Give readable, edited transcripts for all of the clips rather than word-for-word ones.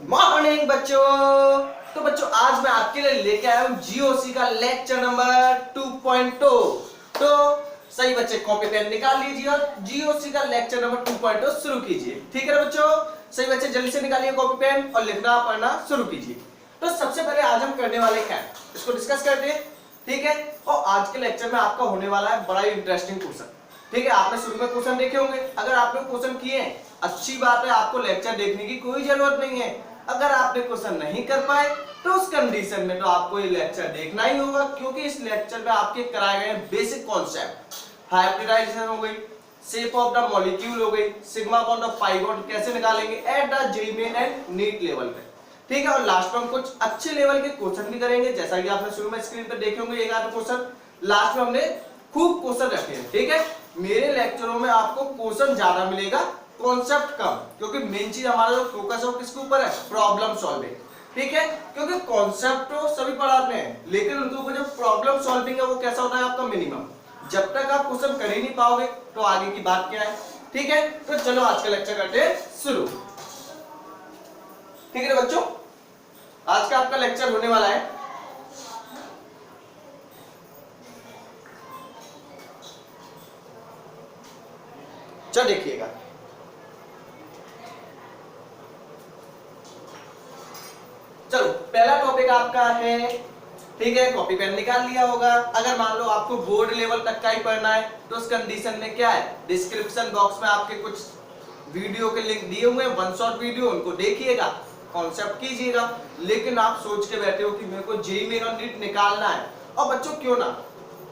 Morning बच्चों। तो बच्चों आज मैं आपके लिए लेके आया हूँ जीओसी का लेक्चर नंबर 2.0। तो सही बच्चे कॉपी पेन निकाल लीजिए और जीओसी का लेक्चर नंबर 2.0 शुरू कीजिए। ठीक है बच्चों, सही बच्चे जल्दी से निकालिए कॉपी पेन और लिखना पढ़ना शुरू कीजिए। तो सबसे पहले आज हम करने वाले क्या है इसको डिस्कस करते हैं। ठीक है, और आज के लेक्चर में आपका होने वाला है बड़ा ही इंटरेस्टिंग क्वेश्चन। ठीक है, आपने शुरू में क्वेश्चन देखे होंगे। अगर आपने क्वेश्चन किए हैं अच्छी बात है, आपको लेक्चर देखने की कोई जरूरत नहीं है। अगर आपने क्वेश्चन नहीं कर पाए तो उस कंडीशन में तो आपको ये लेक्चर देखना ही होगा, क्योंकि इस लेक्चर में आपके कराए गए बेसिक कॉन्सेप्ट, हाइब्रिडाइजेशन हो गई, शेप ऑफ द मॉलिक्यूल हो गई, sigma bond of pi bond कैसे निकालेंगे at the JEE and NEET level पे। ठीक है, और लास्ट में हम कुछ अच्छे लेवल के क्वेश्चन भी करेंगे, जैसा कि आपने शुरू में स्क्रीन पर देखे होंगे एक आध क्वेश्चन। लास्ट में हमने खूब क्वेश्चन रखे हैं। ठीक है, मेरे लेक्चरों में आपको क्वेश्चन ज्यादा मिलेगा, कॉन्सेप्ट कम, क्योंकि मेन चीज हमारा जो फोकस है वो किसके ऊपर है, प्रॉब्लम सॉल्विंग। ठीक है, क्योंकि कॉन्सेप्ट तो सभी पढ़ाते हैं, लेकिन उनके ऊपर जो प्रॉब्लम सॉल्विंग है वो कैसा होता है आपका मिनिमम। जब तक आप क्वेश्चन कर ही नहीं पाओगे तो आगे की बात क्या है। ठीक है, तो चलो आज का लेक्चर करते हैं शुरू। ठीक है बच्चों, आज का आपका लेक्चर होने वाला है चलो देखिएगा। चलो पहला टॉपिक आपका है, ठीक है, कॉपी पेन निकाल लिया होगा। अगर मान लो आपको बोर्ड लेवल तक का ही पढ़ना है तो उस कंडीशन में क्या है, डिस्क्रिप्शन बॉक्स में आपके कुछ वीडियो के लिंक दिए हुए हैं, वन शॉट वीडियो, उनको देखिएगा, कॉन्सेप्ट कीजिएगा। लेकिन आप सोच के बैठे हो कि मेरे को जेईई मेन और नीट निकालना है, और बच्चों क्यों ना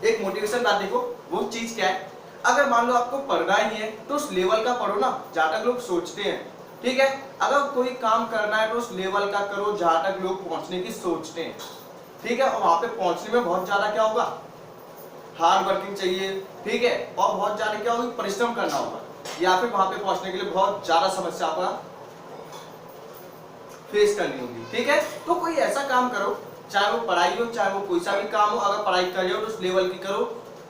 एक मोटिवेशन बात देखो, वो चीज क्या है, अगर मान लो आपको पढ़ना ही है तो उस लेवल का पढ़ो ना, जहां तक लोग सोचते हैं। ठीक है, अगर कोई काम करना है तो उस लेवल का करो जहां तक लोग पहुंचने की सोचते हैं। ठीक है, और वहां पे पहुंचने में बहुत ज्यादा क्या होगा, हार्ड वर्किंग चाहिए। ठीक है, और बहुत ज्यादा क्या होगी, परिश्रम करना होगा, या फिर वहां पे पहुंचने के लिए बहुत ज्यादा समस्या आपका फेस करनी होगी। ठीक है, तो कोई ऐसा काम करो, चाहे वो पढ़ाई हो चाहे वो कोई सा भी काम हो, अगर पढ़ाई कर रहे हो तो उस लेवल की करो।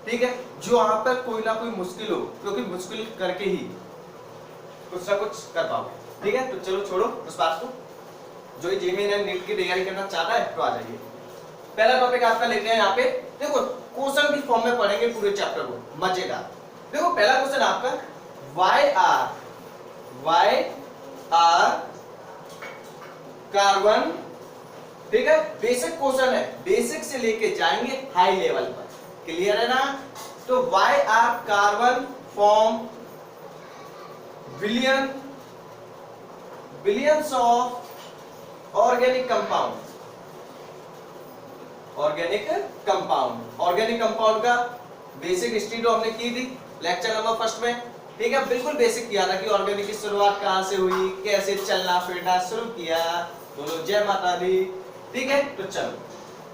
ठीक है, जो वहां पर कोई ना कोई मुश्किल हो, क्योंकि मुश्किल करके ही कुछ ना कुछ कर पाओगे। ठीक है, तो चलो छोड़ो उस बात को, जो जेईई एंड नीट की तैयारी करना चाहता है तो आ जाइए। पहला टॉपिक आपका लेते हैं यहाँ पे, देखो क्वेश्चन की फॉर्म में पढ़ेंगे पूरे चैप्टर को, मजेदार। देखो पहला क्वेश्चन आपका, वाई आर कार्बन। ठीक है, बेसिक क्वेश्चन है, बेसिक से लेके जाएंगे हाई लेवल पर, क्लियर है ना। तो why are carbon form billions of organic compound. Organic compound का बेसिक हिस्ट्री तो हमने की थी लेक्चर नंबर फर्स्ट में। ठीक है, बिल्कुल बेसिक किया था कि ऑर्गेनिक की शुरुआत कहां से हुई, कैसे चलना फिरना शुरू किया। बोलो जय माता दी। ठीक है, तो चलो,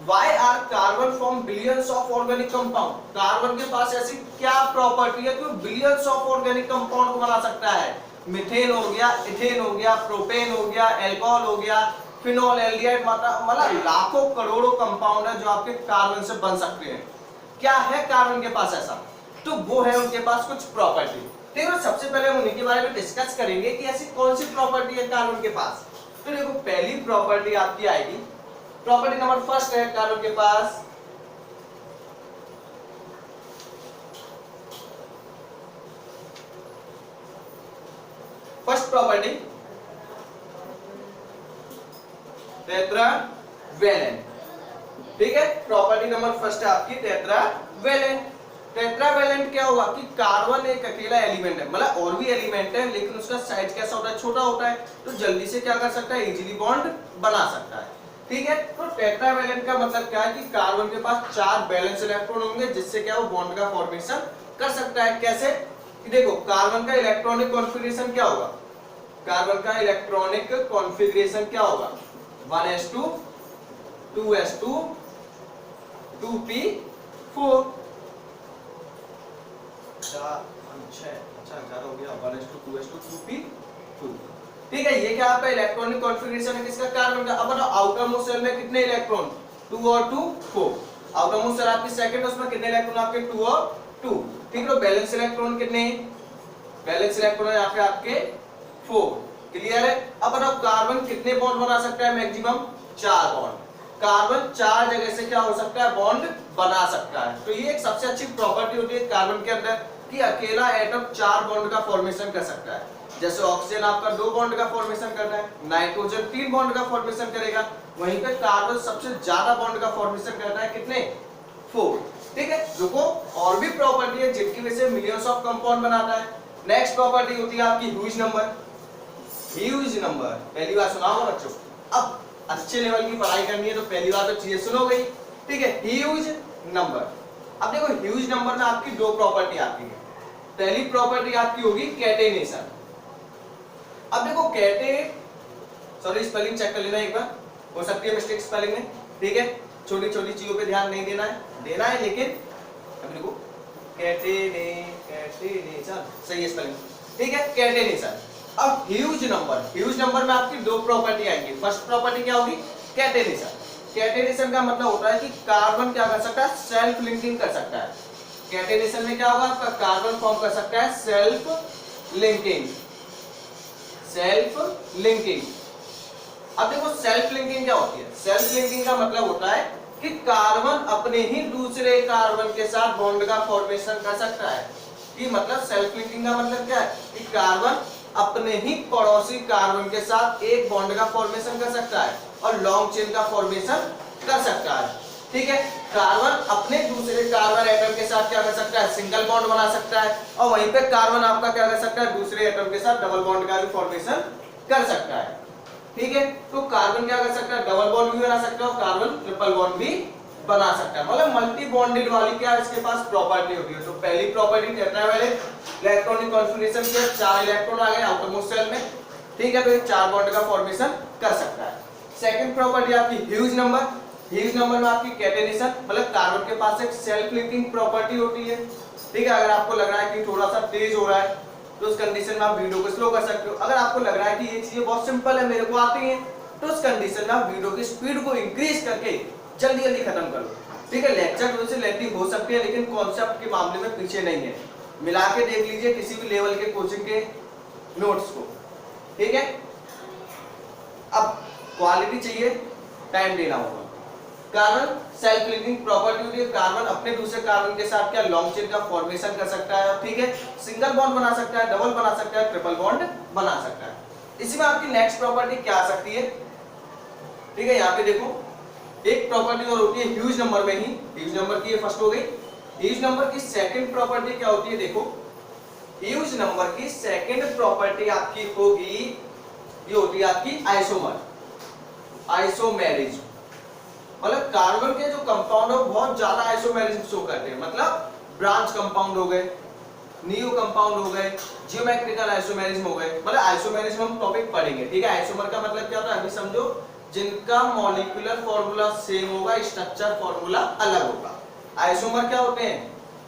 Why are carbon form billions of organic compound? Carbon के पास ऐसी क्या प्रॉपर्टी है कि बिलियंस ऑफ ऑर्गेनिक कंपाउंड को बना सकता है। मिथेन हो गया, इथेन हो गया, प्रोपेन हो गया, एल्कोहल हो गया, फिनोल, एल्डिहाइड, मतलब लाखों करोड़ों कंपाउंड है जो आपके कार्बन से बन सकते हैं। क्या है कार्बन के पास ऐसा, तो वो है उनके पास कुछ प्रॉपर्टी। ठीक है, सबसे पहले हम उन्हीं के बारे में डिस्कस करेंगे कि ऐसी कौन सी प्रॉपर्टी है कार्बन के पास। तो देखो पहली प्रॉपर्टी आपकी आएगी, प्रॉपर्टी नंबर फर्स्ट है कार्बन के पास फर्स्ट प्रॉपर्टी टेट्रावैलेंट। ठीक है, प्रॉपर्टी नंबर फर्स्ट है आपकी टेट्रावैलेंट। टेट्रावैलेंट क्या होगा कि कार्बन एक अकेला एलिमेंट है, मतलब और भी एलिमेंट है लेकिन उसका साइज कैसा होता है, छोटा होता है, तो जल्दी से क्या कर सकता है, इजीली बॉन्ड बना सकता है। ठीक है, तो टेट्रावैलेंट का मतलब क्या है कि कार्बन के पास 4 बैलेंस इलेक्ट्रॉन होंगे, जिससे क्या वो बॉन्ड का फॉर्मेशन कर सकता है। कैसे, देखो कार्बन का इलेक्ट्रॉनिक कॉन्फ़िगरेशन क्या होगा, कार्बन का इलेक्ट्रॉनिक कॉन्फ़िगरेशन क्या होगा, 1s2 2s2 2p4। अच्छा हो गया, 1s2 2s2 2p2। ठीक है, ये क्या आपका इलेक्ट्रॉनिक कॉन्फ़िगरेशन है किसका, कार्बन का। अब बताओ आउटर मोस्ट शेल में कितने इलेक्ट्रॉन, 2 और 2 4। आउटर मोस्ट शेल आपकी सेकंड, उसमें कितने इलेक्ट्रॉन आपके, 2 और 2। ठीक है, बैलेंस इलेक्ट्रॉन कितने, बैलेंस इलेक्ट्रॉन यहाँ पे आपके 4। क्लियर है? अब बताओ कार्बन कितने बॉन्ड बना सकता है मैक्सिमम? 4 बॉन्ड। कार्बन 4 जगह से क्या हो सकता है? बॉन्ड बना सकता है। तो ये एक सबसे अच्छी प्रॉपर्टी होती है कार्बन के अंदर कि अकेला एटम 4 बॉन्ड का फॉर्मेशन कर सकता है। जैसे ऑक्सीजन आपका 2 बॉन्ड का फॉर्मेशन कर रहा है, नाइट्रोजन 3 बॉन्ड का फॉर्मेशन करेगा, वहीं पे कार्बन सबसे ज्यादा बॉन्ड का फॉर्मेशन करता है, कितने? 4। ठीक है, देखो और भी प्रॉपर्टी है जिनकी वजह से मिलियंस ऑफ कंपाउंड बनाता है। नेक्स्ट प्रॉपर्टी होती है आपकी ह्यूज नंबर। ह्यूज नंबर पहली बार सुना होगा बच्चों। अब अच्छे लेवल की पढ़ाई करनी है तो पहली बार तो चीजें सुनो गई। ठीक है, ह्यूज नंबर। अब देखो ह्यूज नंबर में आपकी 2 प्रॉपर्टी आती है। पहली प्रॉपर्टी आपकी होगी कैटेनेशन। अब देखो सॉरी स्पेलिंग चेक कर लेना एक बार, हो सकती है मिस्टेक स्पेलिंग में। ठीक है, छोटी छोटी चीजों पे ध्यान नहीं देना है लेकिन अब देखो कैटेनेशन सही है स्पेलिंग। ठीक है, कैटेनेशन। अब ह्यूज नंबर में आपकी 2 प्रॉपर्टी आएंगी। फर्स्ट प्रॉपर्टी क्या होगी? कैटेनेशन। कैटेनेशन का मतलब होता है कि कार्बन क्या कर सकता है? सेल्फ लिंकिंग कर सकता है। कैटेनेशन में क्या होगा? आपका कार्बन फॉर्म कर सकता है सेल्फ लिंकिंग। अब देखो सेल्फ लिंकिंग क्या होती है? सेल्फ लिंकिंग का मतलब होता है कि कार्बन अपने ही दूसरे कार्बन के साथ बॉन्ड का फॉर्मेशन कर सकता है। कि मतलब सेल्फ लिंकिंग का मतलब क्या है? कि कार्बन अपने ही पड़ोसी कार्बन के साथ एक बॉन्ड का फॉर्मेशन कर सकता है और लॉन्ग चेन का फॉर्मेशन कर सकता है। ठीक है, कार्बन अपने दूसरे कार्बन एटम के साथ क्या कर सकता है? सिंगल बॉन्ड बना सकता है और वहीं पे कार्बन आपका क्या कर सकता है? दूसरे एटम के साथ डबल बॉन्ड का भी फॉर्मेशन कर सकता है। ठीक है, तो कार्बन क्या कर सकता है? डबल बॉन्ड भी बना सकता है और कार्बन ट्रिपल बॉन्ड भी बना सकता है। मतलब मल्टी बॉन्डेड वाली क्या इसके पास प्रॉपर्टी होती है। तो पहली प्रॉपर्टी टेट्रावैलेंट इलेक्ट्रॉनिक कॉन्फिगरेशन के 4 इलेक्ट्रॉन आ गए आउटरमोस्ट शेल में। ठीक है, तो ये 4 बॉन्ड का फॉर्मेशन कर सकता है। सेकंड प्रॉपर्टी आपकी ह्यूज नंबर। ह्यूज नंबर में आपकी कैटेनेशन, मतलब कार्बन के पास एक सेल्फ लिंकिंग प्रॉपर्टी होती है। ठीक है, अगर आपको लग रहा है कि थोड़ा सा तेज हो रहा है तो उस कंडीशन में आप वीडियो को स्लो कर सकते हो। अगर आपको लग रहा है कि ये चीजें बहुत सिंपल है, मेरे को आती है, तो उस कंडीशन में आप वीडियो की स्पीड को इंक्रीज करके जल्दी जल्दी खत्म कर लो। ठीक है, लेक्चर थोड़ी सी लेंथी हो सकती है लेकिन कॉन्सेप्ट के मामले में पीछे नहीं है। मिला के देख लीजिए किसी भी लेवल के कोचिंग के नोट्स को। ठीक है, अब क्वालिटी चाहिए, टाइम देना होगा। कार्बन सेल्फ लिंकिंग प्रॉपर्टी होती है, कार्बन अपने दूसरे कार्बन के साथ क्या लॉन्ग चेन का फॉर्मेशन कर सकता है। ठीक है, सिंगल बॉन्ड बना सकता है, डबल बना सकता है, ट्रिपल बॉन्ड बना सकता है। इसी में आपकी नेक्स्ट प्रॉपर्टी क्या आ सकती है? ठीक है, यहाँ पे देखो एक प्रॉपर्टी और होती है ह्यूज नंबर में ही। ह्यूज नंबर की ये फर्स्ट हो गई। ह्यूज नंबर की सेकंड प्रॉपर्टी क्या होती है? देखो ह्यूज नंबर की सेकंड प्रॉपर्टी आपकी होगी, ये होती है आपकी आइसोमर, आइसोमेरिज्म। मतलब कार्बन के जो कंपाउंड है बहुत ज्यादा आइसोमेरिज्म शो करते हैं। मतलब ब्रांच कंपाउंड हो गए, नियो कंपाउंड हो गए, जियोमेट्रिकल आइसोमेरिज्म हो गए। मतलब आइसोमेरिज्म हम टॉपिक पढ़ेंगे। ठीक है, आइसोमर का मतलब क्या होता है अभी समझो, जिनका मॉलिक्यूलर फॉर्मूला सेम होगा, स्ट्रक्चर फॉर्मूला अलग होगा। आइसोमर क्या होते हैं?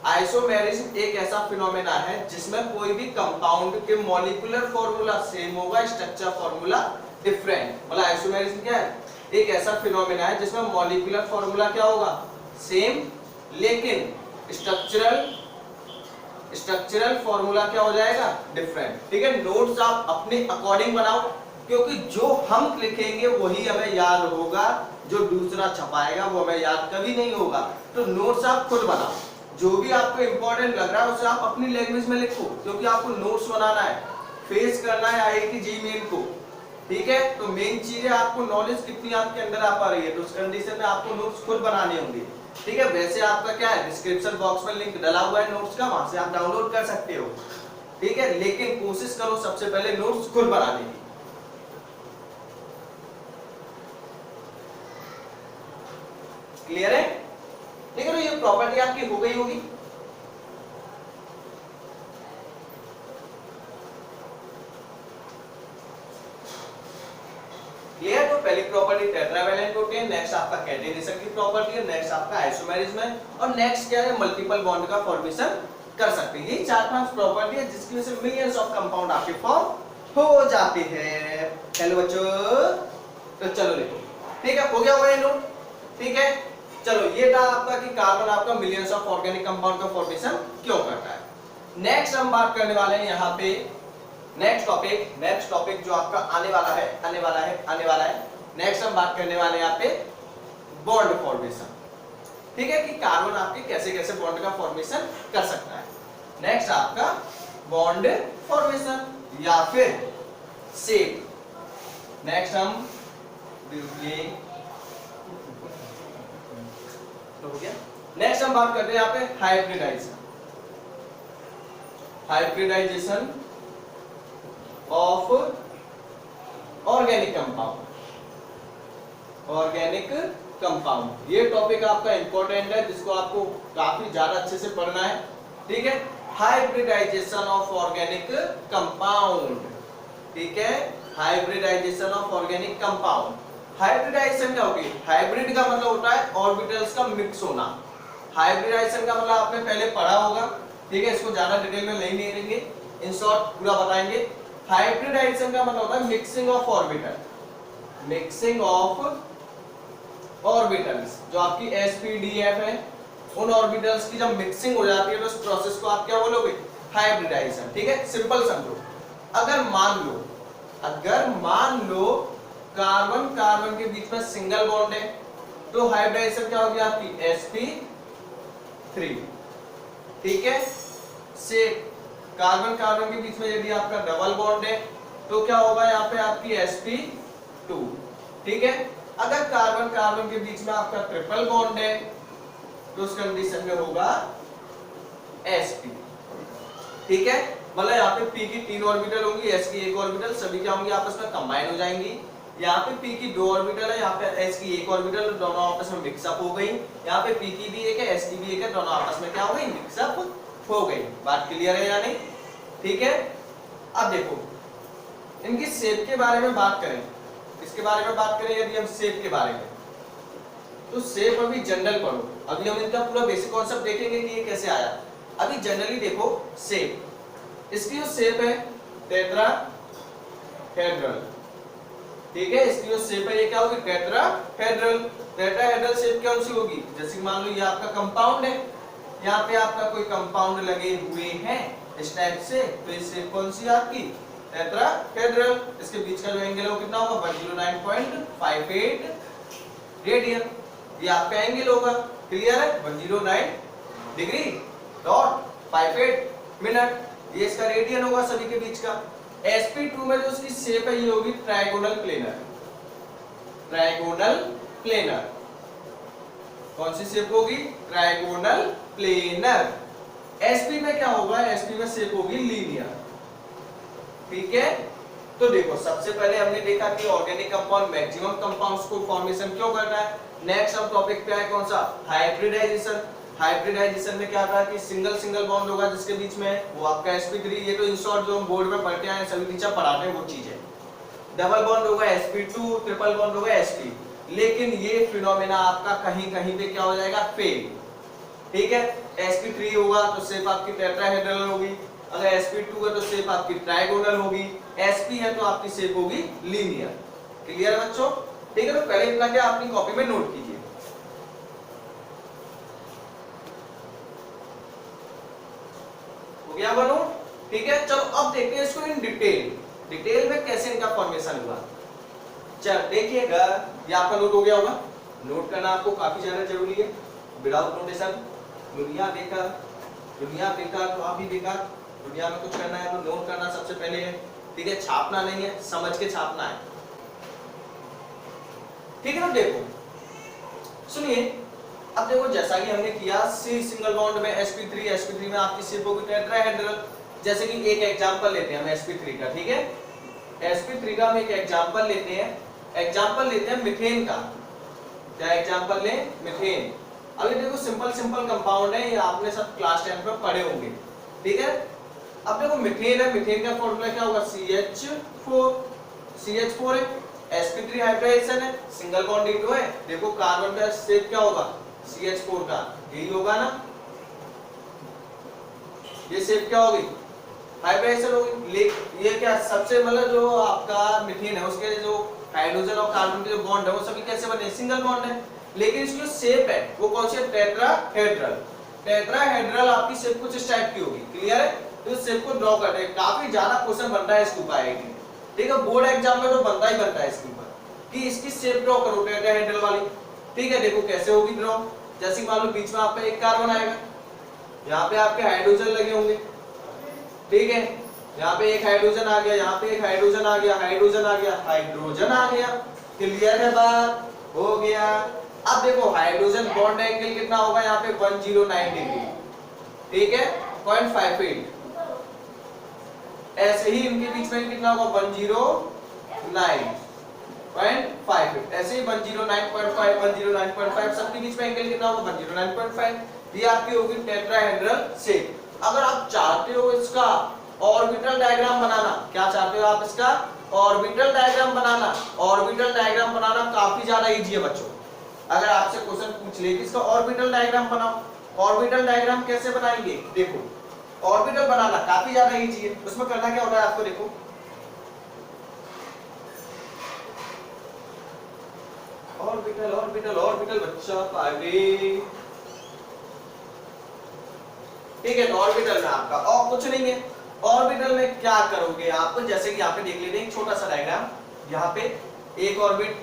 आइसोमेरिज्म एक ऐसा फिनोमेना है जिसमें कोई भी कंपाउंड के मॉलिक्यूलर फॉर्मूला सेम होगा, स्ट्रक्चर फॉर्मूला डिफरेंट। मतलब आइसोमेरिज्म क्या है? एक ऐसा फिनोमेना है जिसमें मॉलिक्यूलर फॉर्मूला क्या होगा? सेम, लेकिन स्ट्रक्चरल फॉर्मूला क्या हो जाएगा? डिफरेंट। ठीक है, नोट्स आप अपने अकॉर्डिंग बनाओ क्योंकि जो हम लिखेंगे वही हमें याद होगा, जो दूसरा छपाएगा वो हमें याद कभी नहीं होगा। तो नोट्स आप खुद बनाओ, जो भी आपको इंपॉर्टेंट लग रहा है उसे आप अपनी लैंग्वेज में लिखो, क्योंकि आपको नोट्स बनाना है, फेस करना है आईआईटी जी मेन को। ठीक है, तो मेन चीज है आपको नॉलेज कितनी आपके अंदर आ पा रही है, तो उस कंडीशन में आपको नोट्स खुद बनाने होंगे। ठीक है, वैसे आपका क्या है, डिस्क्रिप्शन बॉक्स में लिंक डला हुआ है नोट्स का, वहां से आप डाउनलोड कर सकते हो। ठीक है, लेकिन कोशिश करो सबसे पहले नोट्स खुद बनाने की। क्लियर है? ठीक है, तो ये प्रॉपर्टी आपकी हो गई होगी। क्लियर? तो पहली प्रॉपर्टी टेट्रावैलेंट होती है, नेक्स्ट आपका कैटेनेशन की प्रॉपर्टी है, नेक्स्ट आपका आइसोमेरिज्म है, और नेक्स्ट क्या है, मल्टीपल बॉन्ड का फॉर्मेशन कर सकते हैं। ये 4-5 प्रॉपर्टी है जिसकी वजह से मिलियंस ऑफ कंपाउंड आपके फॉर्म हो जाते हैं। हेलो बच्चों, तो चलो देखो, ठीक है, हो गया होगा ये नोट। ठीक है, चलो ये था आपका कि कार्बन आपका मिलियंस ऑफ ऑर्गेनिक कंपाउंड का फॉर्मेशन क्यों करता है। नेक्स्ट हम बात करने वाले हैं यहाँ पे नेक्स्ट टॉपिक जो आपका आने वाला है। नेक्स्ट हम बात करने वाले हैं यहाँ पे बॉन्ड फॉर्मेशन। ठीक है, कि कार्बन आपके कैसे कैसे बॉन्ड का फॉर्मेशन कर सकता है। नेक्स्ट आपका बॉन्ड फॉर्मेशन या फिर शेप। नेक्स्ट हम हो गया। नेक्स्ट हम बात करते हैं यहाँ पे हाइब्रिडाइजेशन ऑफ ऑर्गेनिक कंपाउंड। ये टॉपिक आपका इंपॉर्टेंट है, जिसको आपको काफी ज्यादा अच्छे से पढ़ना है। ठीक है, हाइब्रिडाइजेशन ऑफ ऑर्गेनिक कंपाउंड। ठीक है, hybridisation of organic compound. Hybridisation क्या होगी? हाइब्रिड का मतलब होता है ऑर्बिटल्स का मिक्स होना। हाइब्रिडाइजेशन का मतलब आपने पहले पढ़ा होगा। ठीक है, इसको ज्यादा डिटेल में नहीं लेंगे, इन शॉर्ट पूरा बताएंगे। हाइब्रिडाइजेशन का मतलब होता है मिक्सिंग ऑफ ऑर्बिटल्स, जो आपकी sp-df है, उन ऑर्बिटल्स की जब मिक्सिंग हो जाती है तो इस प्रोसेस को आप क्या बोलोगे? हाइब्रिडाइजेशन। ठीक है, सिंपल समझो। अगर मान लो कार्बन के बीच में सिंगल बॉन्ड है, तो हाइब्रिडाइजेशन क्या होगी आपकी? sp3। ठीक है, से कार्बन के बीच में यदि आपका डबल बॉन्ड है तो क्या होगा यहाँ पे आपकी sp2। ठीक है, अगर कार्बन के बीच में आपका ट्रिपल बॉन्ड है तो उस कंडीशन में होगा sp। ठीक है, मतलब यहाँ पे p की 3 ऑर्बिटल होंगी, s की 1 ऑर्बिटल, सभी क्या होंगी? आपस में कंबाइन हो जाएंगी। यहाँ पे p की 2 ऑर्बिटल है, यहाँ पे s की 1 ऑर्बिटल, दोनों आपस में मिक्सअप हो गई। यहाँ पे p की भी 1 है, s की भी 1 है, दोनों आपस में क्या हो गई? मिक्सअप हो गई। बात क्लियर है या नहीं? ठीक है, अब देखो इनकी शेप के बारे में बात करें। इसके बारे में बात करें यदि हम शेप के बारे में, तो शेप अभी जनरल पढ़ो। अभी हम इनका पूरा बेसिक कॉन्सेप्ट देखेंगे कि ये कैसे आया। अभी जनरली देखो शेप, इसकी जो शेप है टेट्राहेड्रल। ठीक है, इसकी जो शेप है ये क्या होगी? टेट्राहेड्रल शेप कौन सी होगी? जैसे मान लो ये आपका कंपाउंड है, यहाँ पे आपका कोई कंपाउंड लगे हुए हैं इस टाइप से, तो ये शेप कौन सी आपकी? टेट्राहेड्रल। इसके बीच का जो एंगल है वो कितना होगा? 109.58 रेडियन। ये आपका एंगल होगा। क्लियर है? 109 डिग्री डॉट 58 मिनट, ये इसका रेडियन होगा सभी के बीच का। sp2 में जो उसकी शेप है ये होगी ट्रायगोनल प्लेनर। कौन सी शेप होगी? Trigonal planar. sp में क्या होगा? sp में शेप होगी लीनियर। ठीक है, तो देखो सबसे पहले हमने देखा कि ऑर्गेनिक कंपाउंड मैक्सिमम कंपाउंड्स को फॉर्मेशन क्यों करता है। नेक्स्ट हम टॉपिक पे आए कौन सा? हाइब्रिडाइजेशन में क्या था कि सिंगल बॉन्ड होगा जिसके बीच में, वो आपका sp3। ये तो इन शॉर्ट जो हम बोर्ड में पढ़ते आए सभी टीचर पढ़ाते हैं वो चीज है। डबल बॉन्ड होगा sp2, ट्रिपल बॉन्ड होगा sp। लेकिन ये फिनोमेना आपका कहीं पे क्या हो जाएगा? फेल। ठीक है, sp3 होगा तो शेप आपकी टेट्राहेड्रल होगी, अगर sp2 है तो शेप आपकी ट्रायगोनल होगी, sp है तो आपकी शेप होगी लीनियर। क्लियर है बच्चों? ठीक है, तो पहले इतना क्या अपनी कॉपी में नोट कीजिए। हो गया बनो? ठीक है, चलो अब देखते हैं इसको इन डिटेल में कैसे इनका फॉर्मेशन हुआ। चल देखिएगा, ये आपका नोट हो गया होगा। नोट करना आपको काफी ज्यादा जरूरी है। विदाउट नोटेशन दुनिया बेकार तो आप भी बेकार। दुनिया में कुछ करना है तो नोट करना सबसे पहले है। ठीक है, छापना नहीं है, समझ के छापना है। ठीक है ना? देखो सुनिए, अब देखो जैसा कि हमने किया सी सिंगल बॉन्ड में sp3 में आपकी शेप होगी टेट्राहेड्रल। जैसे कि एक एग्जांपल लेते हैं हम sp3 का। ठीक है, sp3 का हम एक एग्जांपल लेते हैं मीथेन का। क्या एग्जांपल लें? मीथेन। अभी देखो सिंपल कंपाउंड है, ये आपने सब क्लास 10 में पढ़े होंगे। ठीक है, अब देखो मीथेन है, मीथेन का फॉर्मूला क्या होगा? CH4 है, sp3 हाइब्रिडाइजेशन है, सिंगल बॉन्ड ईटो है। देखो कार्बन का शेप क्या होगा? CH4 का, यही होगा ना? ये शेप क्या होगी? हाइब्रिडाइजेशन होगी। ये क्या सबसे मतलब जो आपका मीथेन है उसके जो हाइड्रोजन और कार्बन के जो बॉन्ड है वो सभी कैसे बने? सिंगल बॉन्ड है। लेकिन इसकी जो शेप है वो कौन सी है? टेट्राहेड्रल। आपकी शेप कुछ इस टाइप की होगी। क्लियर है? तो इस शेप को ड्रॉ करते हैं। काफी ज्यादा क्वेश्चन बनता है इसके ऊपर, ठीक है, बोर्ड एग्जाम में तो बनता ही बनता है इसके ऊपर कि इसकी शेप ड्रॉ करो टेट्राहेड्रल वाली। ठीक है, देखो कैसे होगी ड्रॉ। जैसे मान लो बीच में आपका एक कार्बन आएगा, यहाँ पे आपके हाइड्रोजन लगे होंगे, ठीक है, यहाँ पे एक हाइड्रोजन आ गया, यहाँ पे एक हाइड्रोजन आ गया, हाइड्रोजन आ गया, हाइड्रोजन आ गया। क्लियर है बात, हो गया। अब देखो हाइड्रोजन बॉन्ड एंगल कितना होगा यहाँ पे 109 डिग्री, ठीक है, 0.58। ऐसे ही इनके बीच में कितना होगा 109.58, ऐसे ही 109.5 109.5 सबके बीच में एंगल कितना होगा 109.5। ये आपकी होगी टेट्राहेड्रल शेप। अगर आप चाहते हो इसका ऑर्बिटल डायग्राम बनाना, क्या चाहते हो आप इसका ऑर्बिटल डायग्राम बनाना, ऑर्बिटल डायग्राम बनाना काफी ज्यादा इजी है बच्चों। अगर आपसे क्वेश्चन पूछ ले कि इसका ऑर्बिटल डायग्राम बनाओ, ऑर्बिटल डायग्राम कैसे बनाएंगे, देखो ऑर्बिटल बनाना काफी ज्यादा इजी है। उसमें करना क्या होता है आपको, देखो ऑर्बिटल ऑर्बिटल ऑर्बिटल बच्चा पागे, ठीक है। तो ऑर्बिटल में आपका और कुछ नहीं है। ऑर्बिटल में क्या करोगे आप, जैसे कि यहाँ पे देख लेते हैं एक छोटा सा डायग्राम, यहाँ पे एक ऑर्बिट,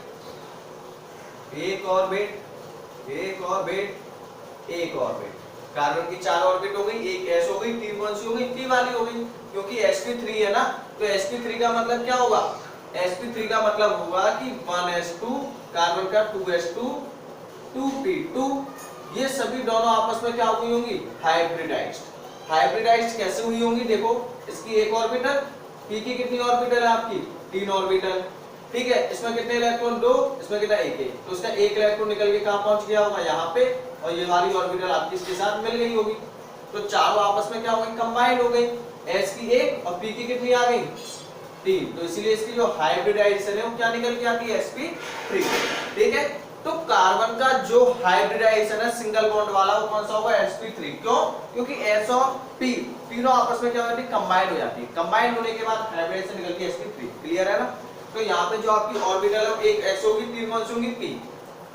एक ऑर्बिट, एक ऑर्बिट, एक ऑर्बिट, कार्बन की 4 ऑर्बिट हो गई, एक s हो गई, t कौन सी हो गई, p वाली हो गई, क्योंकि sp3 है ना, तो sp3 का मतलब क्या होगा, sp3 का मतलब होगा कि 1s2 कार्बन का 2s2 2p2, ये सभी दोनों आपस में क्या हुई होंगी हाइब्रिडाइज्ड। हाइब्रिडाइज्ड कैसे हुई होंगी, देखो इसकी एक ऑर्बिटल, p की कितनी ऑर्बिटल है आपकी 3 ऑर्बिटल, ठीक है, इसमें कितने इलेक्ट्रॉन 2, इसमें कितना 1 1, तो उसका एक इलेक्ट्रॉन निकल के कहां पहुंच गया होगा यहाँ पे, और ये वाली ऑर्बिटल आपकी इसके साथ मिल गई होगी, तो चारों आपस में क्या हो गई कंबाइंड हो गई, s की 1 और p की कितनी आ गई 3, तो इसीलिए इसकी जो हाइब्रिडाइजेशन है वो क्या निकल के आती है sp3, ठीक है। तो कार्बन का जो हाइब्रिडाइजेशन है सिंगल बॉन्ड वाला वो कौन सा होगा sp3, क्यों, क्योंकि s और p तीनों आपस में क्या हो जाती है कंबाइंड हो जाती है, कंबाइंड होने के बाद हाइब्रिडाइजेशन निकल के sp3। क्लियर है ना। तो यहाँ पे जो आपकी ऑर्बिटल है एक s होगी, 3 कौन सी होगी p।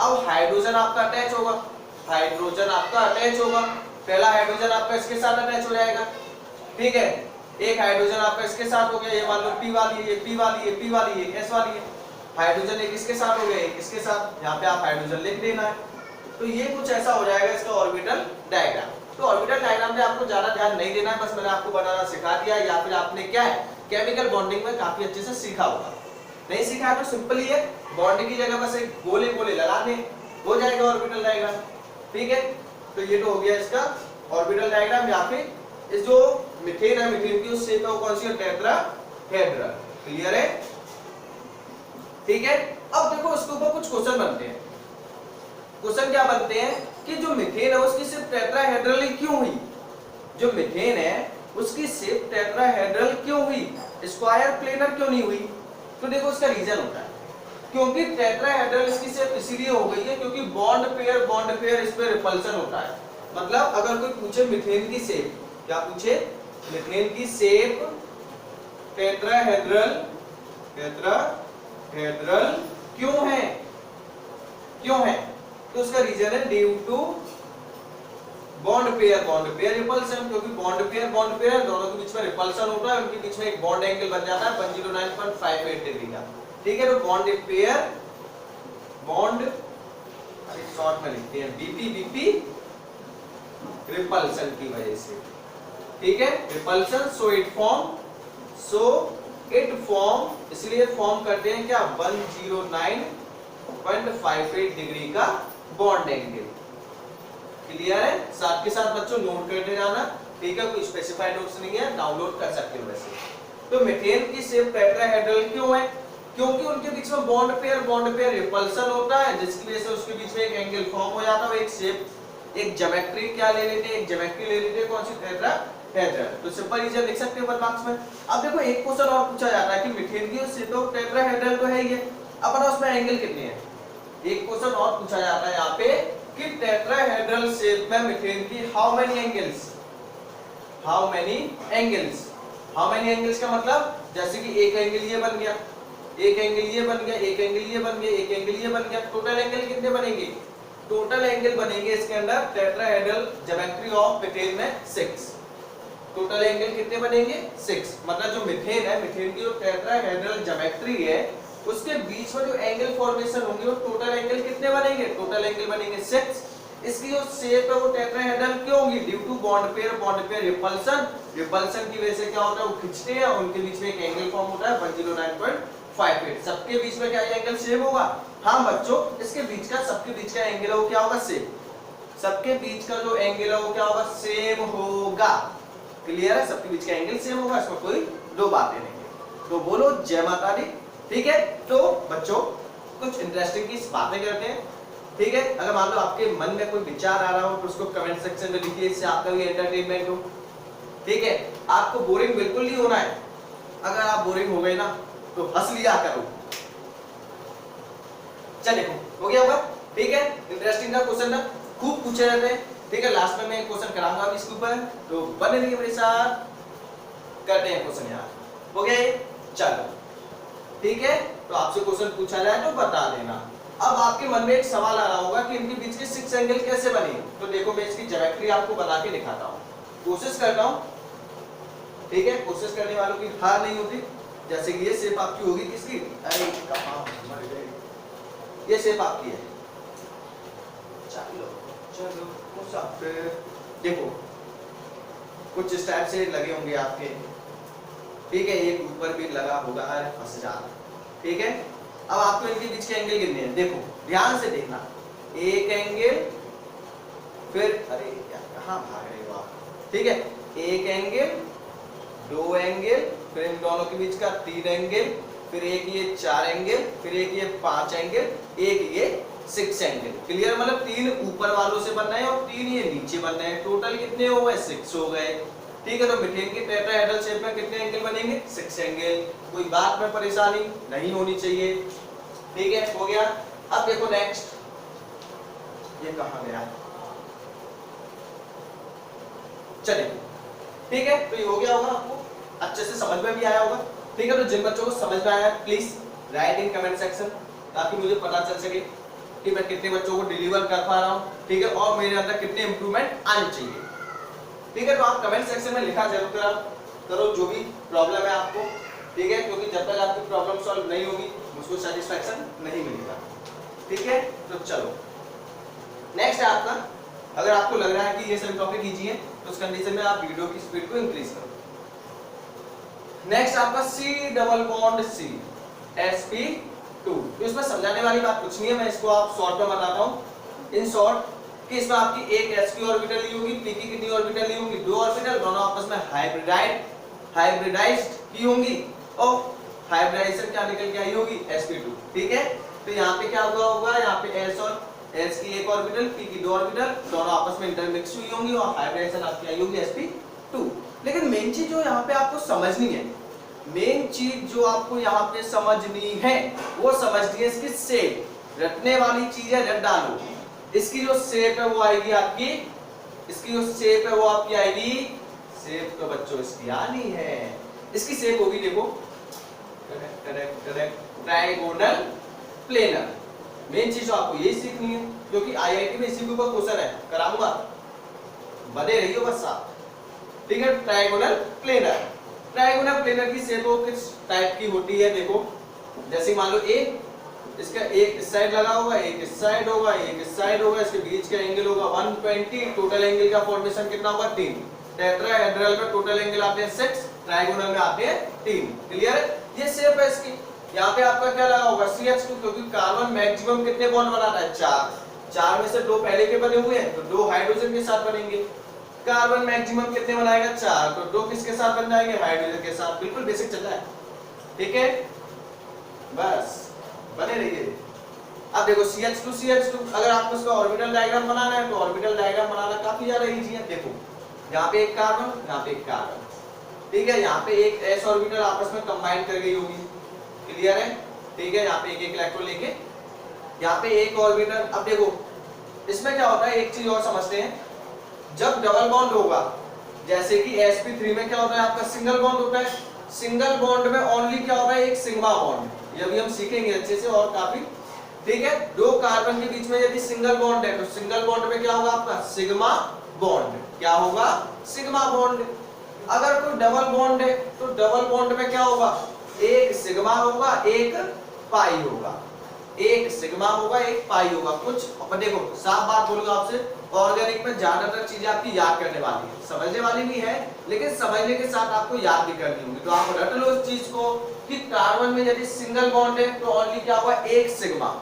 अब हाइड्रोजन आपका अटैच होगा, हाइड्रोजन आपका अटैच होगा, पहला हाइड्रोजन आपका इसके साथ अटैच हो जाएगा, ठीक है, एक हाइड्रोजन आपका इसके साथ हो गया, ये मान लो p वाली है, p वाली है, p वाली है, s वाली है, हाइड्रोजन एक इसके साथ हो गया, एक इसके साथ, यहाँ पे आप हाइड्रोजन लिख देना है। तो ये कुछ ऐसा हो जाएगा इसका ऑर्बिटल डायग्राम। तो ऑर्बिटल डायग्राम में आपको ज्यादा ध्यान नहीं देना है, बस मैंने आपको बनाना सिखा दिया, या फिर आपने क्या है केमिकल बॉन्डिंग में काफी अच्छे से सीखा होगा। नहीं सीखा है तो सिंपल ही है, बॉन्ड की जगह बस एक गोले गोले लगा दे, हो जाएगा ऑर्बिटल डायग्राम, ठीक है। तो ये तो हो गया इसका ऑर्बिटल डायग्राम। या फिर इस जो मीथेन है, मीथेन की शेप है वो कौन सी है टेट्राहेड्रल। क्लियर है, ठीक है। अब देखो इसके ऊपर कुछ क्वेश्चन बनते हैं। क्वेश्चन क्या बनते हैं कि जो मीथेन है उसकी शेप टेट्राहेड्रल क्यों हुई, जो मीथेन है उसकी शेप टेट्राहेड्रल क्यों हुई, स्क्वायर प्लेनर क्यों नहीं हुई। तो देखो इसका रीजन होता है, क्योंकि टेट्राहेड्रल इसकी शेप इसीलिए हो गई है क्योंकि बॉन्ड पेयर इस पे रिपल्सन होता है। मतलब अगर कोई पूछे मीथेन की शेप, क्या पूछे, मीथेन की शेप टेट्राहेड्रल क्यों है, क्यों है, तो उसका रीजन है due to bond pair repulsion, क्योंकि बॉन्ड पेयर दोनों के बीच में रिपल्सन होता है, उनके बीच में एक बॉन्ड एंगल बन जाता है 109.58 डिग्री का, ठीक है। तो बॉन्ड शॉर्ट में लिखते हैं बीपी रिपल्सन की वजह से, ठीक है, रिपल्सन, सो इट फॉर्म इसलिए फॉर्म करते हैं क्या 109.58 डिग्री का बॉन्ड एंगल। क्लियर है, साथ के साथ बच्चों नोट करते जाना, ठीक है, कोई स्पेसिफाइड नोट्स नहीं है, डाउनलोड कर सकते हो वैसे। तो मीथेन की शेप टेट्राहेड्रल क्यों है, क्योंकि उनके बीच में बॉन्ड पेयर रिपल्सन होता है, जिसकी वजह से उसके बीच में एक एंगल फॉर्म हो जाता है, एक शेप, एक ज्योमेट्री क्या ले लेते हैं, एक ज्योमेट्री ले लेते हैं, कौन सी टेट्राहेड्रल। तो सिंपल रीजन लिख सकते हो 1 मार्क्स में। अब देखो एक क्वेश्चन और पूछा जाता है कि मीथेन की शेप तो टेट्राहेड्रल तो है ही है, अब बताओ उसमें एंगल कितने हैं। एक क्वेश्चन और पूछा जाता है यहाँ पे कि टेट्राहेड्रल शेप में मीथेन की हाउ मेनी एंगल्स का मतलब, जैसे कि एक एंगल ये बन गया, एक एंगल ये बन गया, एक एंगल ये बन गया, एक एंगल ये बन गया, टोटल एंगल कितने बनेंगे, टोटल एंगल बनेंगे इसके अंदर टेट्राहेड्रल ज्योमेट्री ऑफ मीथेन में 6। टोटल एंगल कितने बनेंगे 6। मतलब जो मीथेन है, मीथेन की जो टेट्राहेड्रल ज्योमेट्री है उसके बीच में जो एंगल फॉर्मेशन होंगे वो टोटल एंगल कितने बनेंगे, टोटल एंगल बनेंगे 6। इसकी जो शेप है वो टेट्राहेड्रल क्यों होगी, due to bond pair repulsion. Repulsion की वजह से क्या होता है, वो खींचते हैं, उनके बीच में एक एंगल फॉर्म होता है 109.58। सबके बीच में क्या एंगल सेम होगा, हाँ बच्चों इसके बीच का, सबके बीच का एंगल है वो क्या होगा सेम, सबके बीच का जो एंगल है वो क्या होगा सेम होगा। क्लियर है, सबके बीच का एंगल सेम होगा, इसमें कोई दो बातें नहीं है। तो बोलो जय माता दी। ठीक है, तो बच्चों कुछ इंटरेस्टिंग की बातें करते हैं। ठीक है, अगर मान लो आपके मन में कोई विचार आ रहा हो तो उसको कमेंट सेक्शन में लिखिए, इससे आपका भी एंटरटेनमेंट हो। ठीक है, आपको बोरिंग बिल्कुल नहीं होना है, अगर आप बोरिंग हो गए ना तो हंस लिया करो। चल देखो हो गया होगा। ठीक है, इंटरेस्टिंग का क्वेश्चन ना खूब पूछे जाते हैं। ठीक है, लास्ट में मैं क्वेश्चन कराऊंगा अभी इसके ऊपर, तो बने रहिए मेरे साथ, करते हैं क्वेश्चन यार। हो गया ये, चलो ठीक है, तो आपसे क्वेश्चन पूछा जाए तो बता देना। अब आपके मन में एक सवाल आ रहा होगा कि इनके बीच के 6 एंगल कैसे बने, तो देखो मैं इसकी ज्योमेट्री आपको बना के दिखाता हूँ, कोशिश करता हूँ। ठीक है, कोशिश करने वालों की हार नहीं होती। जैसे कि ये शेप आपकी होगी किसकी, अरे कहां मर गए, ये शेप आपकी है। चलो चलो मुसाफिर, देखो कुछ इस टाइप से लगे होंगे आपके। ठीक है, एक ऊपर भी लगा होगा, अरे फंस जा। ठीक है, अब आपको इनके बीच के एंगल गिनने हैं। देखो ध्यान से देखना, एक एंगल, फिर अरे कहां भाग रहे हो आप। ठीक है, एक एंगल, दो एंगल, फिर इन दोनों के बीच का 3 एंगल, फिर एक ये 4 एंगल, फिर एक ये 5 एंगल, एक ये 6 एंगल। क्लियर, मतलब 3 ऊपर वालों से बनना है और 3 ये नीचे बनना है। टोटल कितने हो गए 6 हो गए। ठीक है, तो मीथेन की टेट्राहेड्रल शेप में कितने एंगल बनेंगे 6 एंगल। कोई बात में परेशानी नहीं होनी चाहिए। ठीक है, हो गया। अब देखो नेक्स्ट, ये कहां गया, चलिए ठीक है, तो ये हो गया होगा, आपको अच्छे से समझ में भी आया होगा। ठीक है, तो जिन बच्चों को समझ में आया please right in comment section, ताकि मुझे पता चल सके कि मैं कितने बच्चों को डिलीवर कर पा रहा हूँ। ठीक है, और मेरे अंदर कितने इंप्रूवमेंट आने चाहिए। ठीक है, तो आप कमेंट सेक्शन में लिखा जरूर करो जो भी प्रॉब्लम है आपको। ठीक है, क्योंकि जब तक आपकी प्रॉब्लम सॉल्व नहीं होगी मुझको सेटिस्फैक्शन नहीं मिलेगा। ठीक है, तो चलो नेक्स्ट है आपका, अगर आपको लग रहा है कि ये सभी टॉपिक इजी है तो उस कंडीशन में आप वीडियो की स्पीड को इंक्रीज करो। नेक्स्ट आपका C double bond C sp2। तो इसमें समझाने वाली बात कुछ नहीं है, मैं इसको आप शॉर्ट में बताता हूं। इन शॉर्ट कि इसमें आपकी एक sp ऑर्बिटल ली होगी, p की कितनी ऑर्बिटल ली होंगी, 2 ऑर्बिटल, दोनों आपस में हाइब्रिडाइज्ड की होंगी और हाइब्रिडाइजेशन क्या निकल के आई होगी sp2। ठीक है, तो यहाँ पे क्या हुआ होगा, यहाँ पे s और s की एक ऑर्बिटल, p की 2 ऑर्बिटल, दोनों आपस में इंटरमिक्स हुई होंगी और हाइब्रिडाइजेशन आपकी आई होगी sp2। लेकिन मेन चीज जो यहाँ पे आपको समझनी है, मेन चीज जो आपको यहाँ पे समझनी है वो समझनी है इसकी शेप। रटने वाली चीज है, रट डालो। इसकी जो शेप है वो आएगी आपकी, इसकी जो शेप है वो आपकी आएगी, शेप तो बच्चों इसकी आनी है, इसकी शेप होगी देखो ट्रायंगोनल प्लेनर। मेन चीज आपको यही सीखनी है, क्योंकि आईआईटी में इसी के ऊपर क्वेश्चन है, कराऊंगा, बने रहियो बस आप। ठीक है, ट्रायंगोनल प्लेनर, ट्रायंगोनल प्लेनर की शेप किस टाइप की होती है देखो, जैसे मान लो ए, इसका एक इस साइड लगा होगा, एक इस साइड होगा, एक इस साइड होगा, इसके बीच का एंगल होगा 120, टोटल एंगल का फॉर्मेशन कितना होगा 3। टेट्राहेड्रल में टोटल एंगल आते हैं 6, ट्रायंगोनल में आते हैं 3। क्लियर है, ये शेप है इसकी। यहाँ पे आपका क्या लगा होगा CH2, क्योंकि कार्बन मैक्सिमम कितने बॉन्ड बनाता है 4 में से 2 पहले के बने हुए हैं तो 2 हाइड्रोजन के साथ बनेंगे। कार्बन मैक्सिमम कितने बनाएगा 4, तो 2 किसके साथ बन जाएंगे हाइड्रोजन के साथ। बिल्कुल बेसिक चल रहा है। ठीक है, बस बने रहिए। अब देखो CH2 अगर आपको इसका ऑर्बिटल डायग्राम बनाना है तो ऑर्बिटल डायग्राम बनाना काफी ज्यादा इजी है। देखो यहाँ पे एक कार्बन, यहाँ पे एक कार्बन, ठीक है, यहाँ पे एक s ऑर्बिटल आपस में कंबाइन कर गई होगी। क्लियर है, ठीक है, यहाँ पे एक इलेक्ट्रॉन लेके यहाँ पे एक ऑर्बिटल। अब देखो इसमें क्या होता है, एक चीज और समझते हैं, जब डबल बॉन्ड होगा, जैसे कि sp3 में क्या होता है आपका सिंगल बॉन्ड होता है, सिंगल बॉन्ड में ओनली क्या होता है एक सिग्मा बॉन्ड, ये भी हम सीखेंगे अच्छे से और काफी। ठीक है, 2 कार्बन के बीच में यदि सिंगल बॉन्ड है तो सिंगल बॉन्ड में क्या होगा आपका सिग्मा बॉन्ड, क्या होगा सिग्मा बॉन्ड। अगर कोई डबल बॉन्ड है तो डबल बॉन्ड में क्या होगा, एक सिग्मा होगा एक पाई होगा, एक सिग्मा होगा एक पाई होगा। कुछ देखो साफ बात बोलूंगा आपसे, ऑर्गेनिक में ज्यादातर चीजें आपकी याद करने वाली है, समझने वाली भी है, लेकिन समझने के साथ आपको याद भी करनी होगी। तो आप रट लो इस चीज को कि कार्बन में यदि सिंगल बॉन्ड है तो ओनली क्या होगा, एक सिग्मा।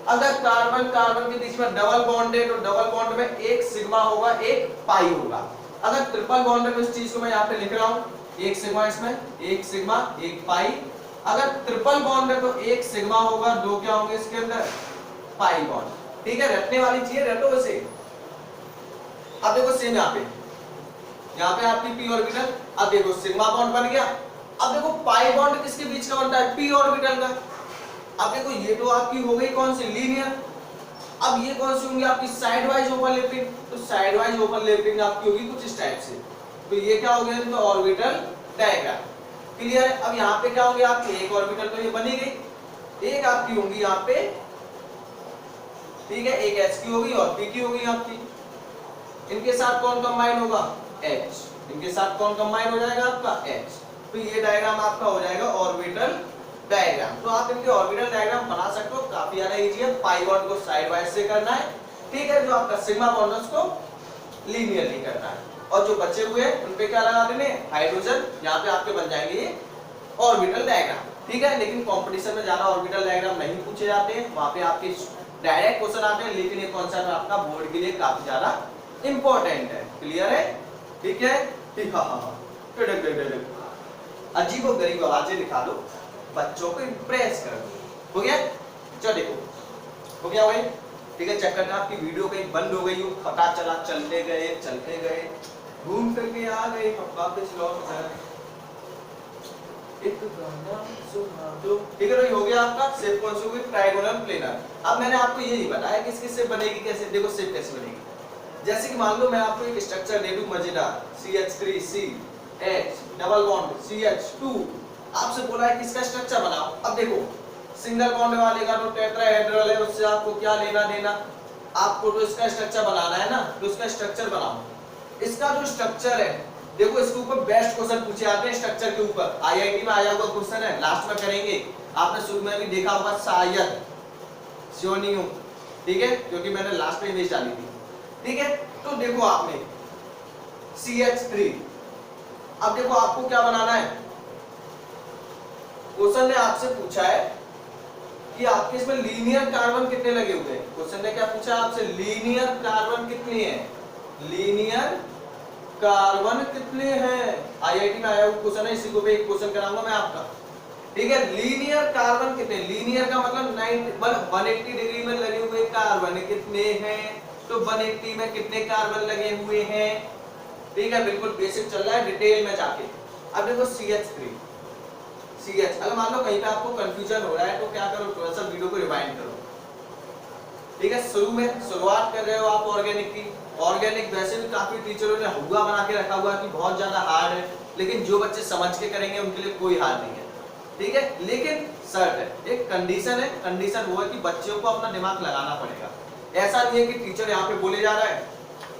अगर कार्बन कार्बन के बीच में डबल बॉन्ड है तो डबल बॉन्ड में एक सिग्मा होगा एक पाई होगा। अगर ट्रिपल बॉन्ड है तो इस चीज को मैं यहाँ पे लिख रहा हूँ, एक सिग्मा, इसमें एक सिग्मा एक पाई। अगर ट्रिपल बॉन्ड है तो एक सिग्मा होगा, दो क्या होंगे इसके अंदर, पाई बॉन्ड। ठीक है, रटने वाली चीज रटो इसे। अब देखो सेम यहाँ पे आपकी पी ऑर्बिटल, अब देखो सिग्मा बॉन्ड बन गया। अब देखो पाई बॉन्ड किसके बीच का बनता है, पी ऑर्बिटल का। अब देखो ये तो आपकी हो गई कौन सी, लीनियर। अब ये कौन सी होंगी आपकी साइड वाइज ओवरलैपिंग, तो साइड वाइज ओवरलैपिंग आपकी होगी कुछ इस टाइप से। तो ये क्या हो गया, तो ऑर्बिटल डायग्राम। क्लियर है। अब यहाँ पे क्या होंगे आपकी, एक ऑर्बिटल तो ये बनी गई, एक आपकी होंगी यहाँ पे, ठीक है, एक एच की होगी और पी की होगी आपकी। इनके साथ कौन कंबाइन होगा, एच, इनके साथ कौन कंबाइन हो जाएगा आपका, एच। तो ये डायग्राम आपका हो जाएगा ऑर्बिटल डायग्राम। तो आप इनके ऑर्बिटल डायग्राम बना सकते हो, काफी ज्यादा इजी है। पाई बॉन्ड को साइड वाइज से करना है, ठीक है, जो आपका सिग्मा बॉन्ड है उसको लीनियरली करना है। और जो बचे हुए हैं उन पे क्या लगा देने, हाइड्रोजन। यहाँ पे आपके बन जाएंगे ये ऑर्बिटल डायग्राम, ठीक है। लेकिन कंपटीशन में ज्यादा ऑर्बिटल डायग्राम नहीं पूछे जाते हैं, वहां पे आपके डायरेक्ट क्वेश्चन आते हैं, लेकिन ये कॉन्सेप्ट आपका बोर्ड के लिए काफी ज्यादा इंपॉर्टेंट है। क्लियर है, ठीक है, ठीक। हाँ, अजीब और गरीब आवाजें निकालो, बच्चों को इंप्रेस कर दो। हो गया, चलो देखो हो गया भाई, ठीक है। चक्कर आपकी वीडियो कहीं बंद हो गई हो, पता चला चलते गए घूम करके आ गए, वापस लौट आए, एक गाना सुना दो। ठीक है, हो गया आपका शेप कौन सी होगी, ट्रायंगुलर प्लेनर। अब मैंने आपको ये नहीं बताया कि इसकी शेप बनेगी कैसे। देखो शेप कैसे बनेगी, जैसे कि मान लो मैं आपको एक स्ट्रक्चर दे दूं मजेदार, CH3CH डबल बॉन्ड CH2, आपसे बोला है कि इसका स्ट्रक्चर बनाओ। अब देखो सिंगल बॉन्ड वाले का तो टेट्राहेड्रल है, उससे आपको क्या लेना देना, आपको तो इसका स्ट्रक्चर बनाना है ना, तो इसका स्ट्रक्चर बनाओ। इसका जो स्ट्रक्चर है, देखो इसके ऊपर बेस्ट क्वेश्चन पूछे जाते हैं स्ट्रक्चर के ऊपर, आईआईटी में आया हुआ क्वेश्चन है, लास्ट में करेंगे। आपने शुरू में भी देखा होगा शायद, श्योर, ठीक है, क्योंकि मैंने लास्ट में इमेज डाली थी, ठीक है। तो देखो आपने CH3, अब देखो आपको क्या बनाना है, क्वेश्चन ने आपसे पूछा है कि आपके इसमें लीनियर कार्बन कितने लगे हुए हैं। क्वेश्चन ने क्या पूछा आपसे, लीनियर कार्बन कितने हैं, लीनियर कार्बन कितने हैं। आईआईटी में आया हुआ क्वेश्चन है, इसी को भी एक क्वेश्चन कराऊंगा मैं आपका, ठीक है। लीनियर कार्बन कितने, लीनियर का मतलब 180 डिग्री में लगे हुए कार्बन कितने हैं, तो 180 में कितने कार्बन लगे हुए हैं, ठीक है। बिल्कुल बेसिक चल रहा है, डिटेल में जाके। अब देखो CH3 CH, अगर मान लो कहीं पे आपको कंफ्यूजन हो रहा है तो क्या करो, थोड़ा सा वीडियो को रिवाइंड करो, ठीक है। शुरुआत कर रहे हो आप ऑर्गेनिक की, ऑर्गेनिक वैसे भी काफी टीचरों ने हुआ बना के रखा हुआ है कि बहुत ज्यादा हार्ड है, लेकिन जो बच्चे समझ के करेंगे उनके लिए कोई हार्ड नहीं है, ठीक है। लेकिन शर्त है, एक कंडीशन है, कंडीशन वो है कि बच्चों को अपना दिमाग लगाना पड़ेगा। ऐसा नहीं है कि टीचर यहाँ पे बोले जा रहा है,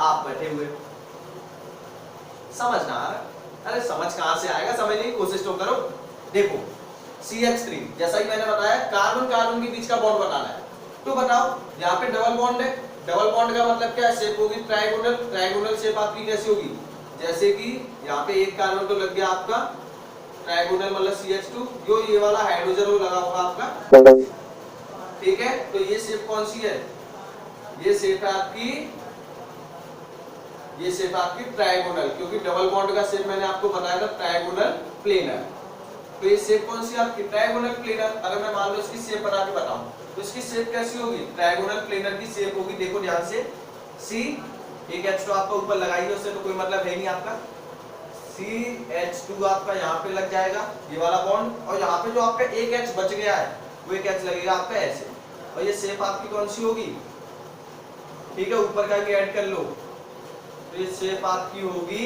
आप बैठे हुए समझ ना आ रहा। अरे समझ कहां से आएगा, समझने की कोशिश तो करो। देखो CH3, जैसा ही मैंने बताया कार्बन कार्बन के बीच का बॉन्ड बनाना है, तो बताओ यहाँ पे डबल बॉन्ड है, डबल बॉन्ड का मतलब क्या है, शेप होगी ट्रायंगुलर। ट्रायंगुलर शेप आपकी कैसी होगी, जैसे कि यहाँ पे एक कार्बन तो लग गया आपका, ट्रायंगुलर मतलब CH2, जो ये वाला हाइड्रोजन वो लगा होगा आपका, ठीक है। तो ये शेप कौन सी है, ये शेप है आपकी, ये शेप आपकी ट्रायंगुलर, क्योंकि डबल बॉन्ड का शेप मैंने आपको बताया था ट्रायंगुलर प्लेनर। तो ये शेप कौन सी आपकी, ट्रायंगुलर प्लेनर। अगर मैं मान लो इसकी शेप बना के बताऊं तो इसकी शेप कैसी होगी, ट्रायंगुलर प्लेनर की शेप होगी। देखो ध्यान से, C, एक H2 आपका ऊपर लगाइए, उससे तो कोई मतलब है नहीं आपका, CH2 आपका यहाँ पे लग जाएगा ये वाला बॉन्ड, और यहाँ पे जो आपका एक H बच गया है वो एक H लगेगा आपका ऐसे, और ये शेप आपकी कौन सी होगी, ठीक है, ऊपर का भी ऐड कर लो। तो ये शेप आपकी होगी,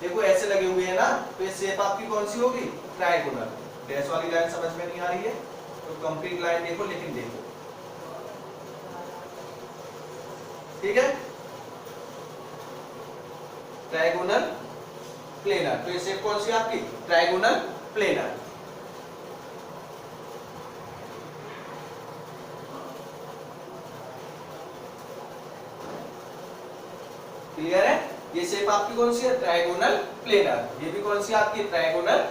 देखो ऐसे लगे हुए हैं ना, तो ये शेप आपकी कौन सी होगी, ट्रायंगुलर। डैश वाली लाइन समझ में नहीं आ रही है तो कंप्लीट लाइन देखो, लेकिन देखो, ठीक है, ट्रायंगुलर प्लेनर। तो ये शेप कौन सी आपकी? Trigonal planar. क्लियर है? ये शेप आपकी कौन सी है? Trigonal planar. ये भी कौन सी आपकी? Trigonal